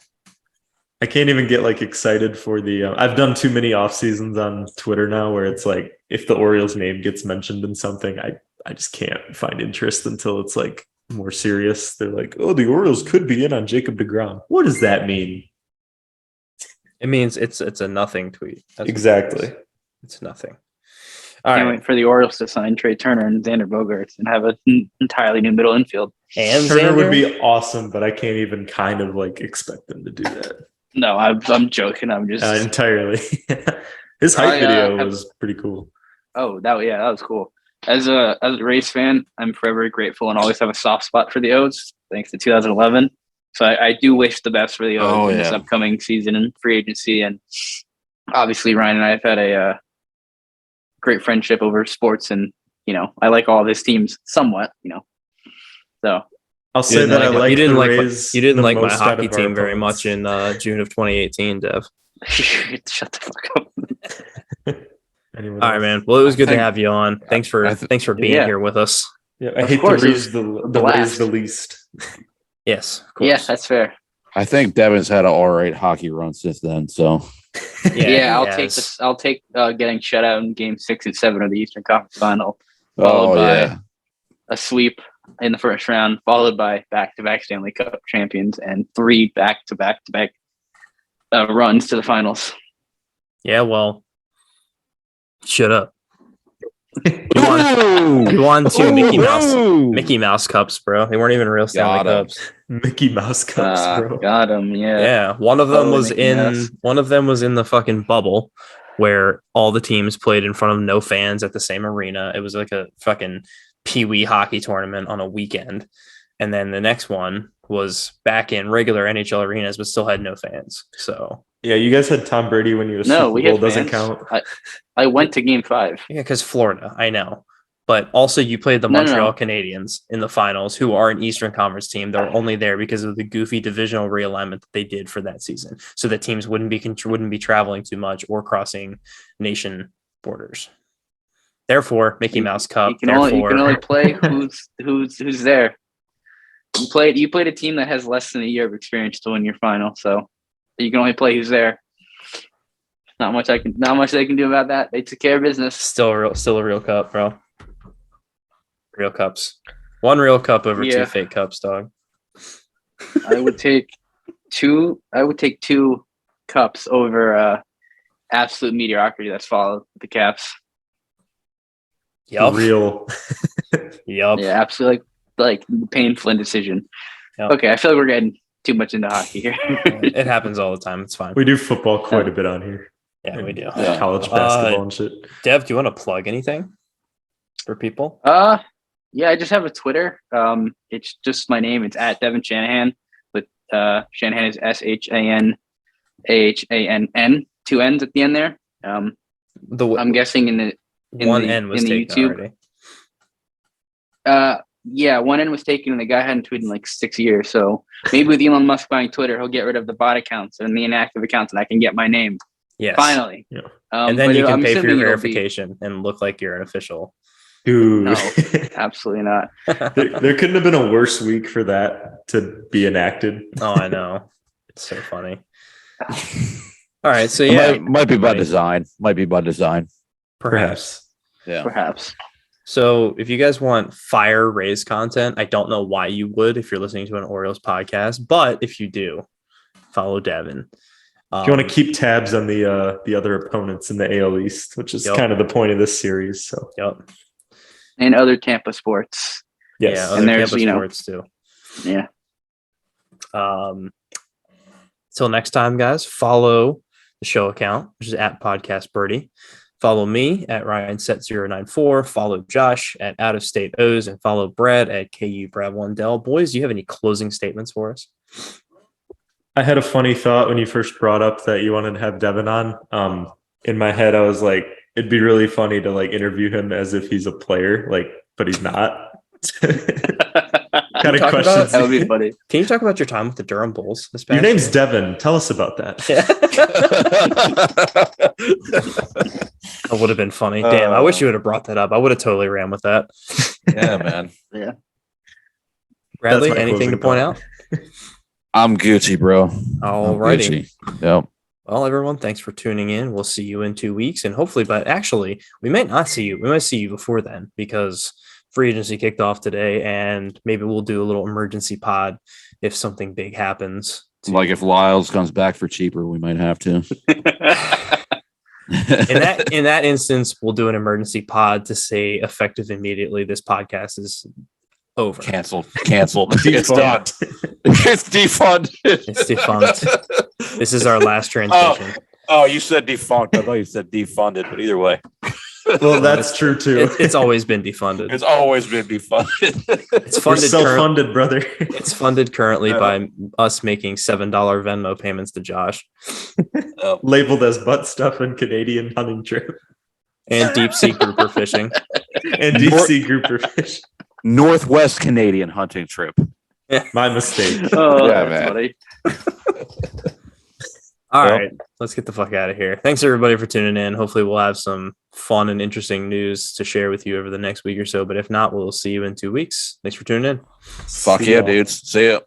I can't even get like excited for the. I've done too many off seasons on Twitter now, where it's like if the Orioles name gets mentioned in something, I just can't find interest until it's like more serious. They're like, oh, the Orioles could be in on Jacob deGrom. What does that mean? It means it's a nothing tweet. That's exactly. It's nothing. All Can't wait for the Orioles to sign Trey Turner and Xander Bogaerts and have an entirely new middle infield. And Turner would be awesome, but I can't even kind of like expect them to do that. No, I'm joking. I'm just entirely. His hype video was pretty cool. Oh, that was cool. As a Rays fan, I'm forever grateful and always have a soft spot for the O's, thanks to 2011. So I do wish the best for the O's in this upcoming season and free agency. And obviously, Ryan and I have had a great friendship over sports, and I like all of his teams somewhat. So I'll say that I like the Rays. You didn't like my hockey team very much in June of 2018, Dev. Shut the fuck up. All right, man. Well, it was good to have you on. Thanks for being here with us. Yeah, I hate the Rays the least. Yes, of course. Yeah, that's fair. I think Devin's had an all right hockey run since then. So I'll take getting shut out in Game 6 and 7 of the Eastern Conference Final, followed by a sweep in the first round, followed by back-to-back Stanley Cup champions and 3 back-to-back runs to the finals. Yeah, well, shut up. You won 2 Mickey Mouse cups, bro. They weren't even real Stanley Cups. Mickey Mouse cups, bro. Got him. Yeah. Yeah. One of them was in the fucking bubble where all the teams played in front of no fans at the same arena. It was like a fucking pee-wee hockey tournament on a weekend. And then the next one was back in regular NHL arenas, but still had no fans. So yeah, you guys had Tom Brady when you were Super Bowl doesn't count. I went to Game 5. Yeah, because Florida, I know. But also you played the Montreal Canadiens in the finals, who are an Eastern Conference team. They're only there because of the goofy divisional realignment that they did for that season. So that teams wouldn't be traveling too much or crossing nation borders. Therefore, Mickey Mouse Cup. You can only play who's there. You played a team that has less than a year of experience to win your final, so you can only play who's there. Not much they can do about that. They took care of business. Still a real cup, bro. Real cups. One real cup over 2 fake cups, dog. I would take 2 cups over absolute mediocrity that's followed the Caps. Yup. Real. Yup. Yeah, absolutely. Like painful indecision. Yep. Okay, I feel like we're getting too much into hockey here. It happens all the time. It's fine. We do football quite a bit on here. Yeah, we do. College basketball and shit. Dev, do you want to plug anything for people? Yeah, I just have a Twitter. It's just my name. It's at Devin Shanahan. But Shanahan is SHANAHANN, 2 N's at the end there. I'm guessing in the N was taken YouTube. Already. Yeah, 1 N was taken and the guy hadn't tweeted in like 6 years. So maybe with Elon Musk buying Twitter, he'll get rid of the bot accounts and the inactive accounts and I can get my name. Yes. Finally. Yeah. And then you can pay for your verification and look like you're an official. Dude. No, absolutely not. there couldn't have been a worse week for that to be enacted. Oh, I know. It's so funny. All right. So yeah. Might be by design. Perhaps. Yeah. Perhaps. So if you guys want fire Rays content, I don't know why you would if you're listening to an Orioles podcast, but if you do, follow Devin. If you want to keep tabs on the other opponents in the AL East, which is kind of the point of this series. So and other Tampa sports. Yes. Yeah, and there's Tampa sports too. Yeah. Till next time, guys, follow the show account, which is at Podcast Birdie. Follow me at RyanSet094. Follow Josh at Out of State O's and follow Brad at KU Brad Wandell. Boys, do you have any closing statements for us? I had a funny thought when you first brought up that you wanted to have Devin on. In my head, I was like, it'd be really funny to like interview him as if he's a player, like, but he's not. Kind of questions. That would be funny. Can you talk about your time with the Durham Bulls? Your name's Devin. Tell us about that. That would have been funny. Damn, I wish you would have brought that up. I would have totally ran with that. Yeah, man. Yeah. Bradley, anything to point out? I'm Gucci, bro. All righty. Yep. Well, everyone, thanks for tuning in. We'll see you in 2 weeks, and hopefully, but actually, we might not see you. We might see you before then because free agency kicked off today, and maybe we'll do a little emergency pod if something big happens. Like if Lyles comes back for cheaper, we might have to. In that instance, we'll do an emergency pod to say effective immediately. This podcast is over. Canceled. It's done. It's defunded. It's defunct. This is our last transmission. Oh, you said defunct. I thought you said defunded, but either way. Well, that's true too. It's always been defunded. It's always been defunded. It's We're funded. self-funded, brother. It's funded currently by us making $7 Venmo payments to Josh. Labeled as butt stuff and Canadian hunting trip. And deep sea grouper fishing. And deep sea grouper fish. Northwest Canadian hunting trip. My mistake. Oh, Yeah, that's man. funny. All right, let's get the fuck out of here. Thanks everybody for tuning in. Hopefully we'll have some fun and interesting news to share with you over the next week or so. But if not, we'll see you in 2 weeks. Thanks for tuning in. Fuck yeah, dudes. See ya.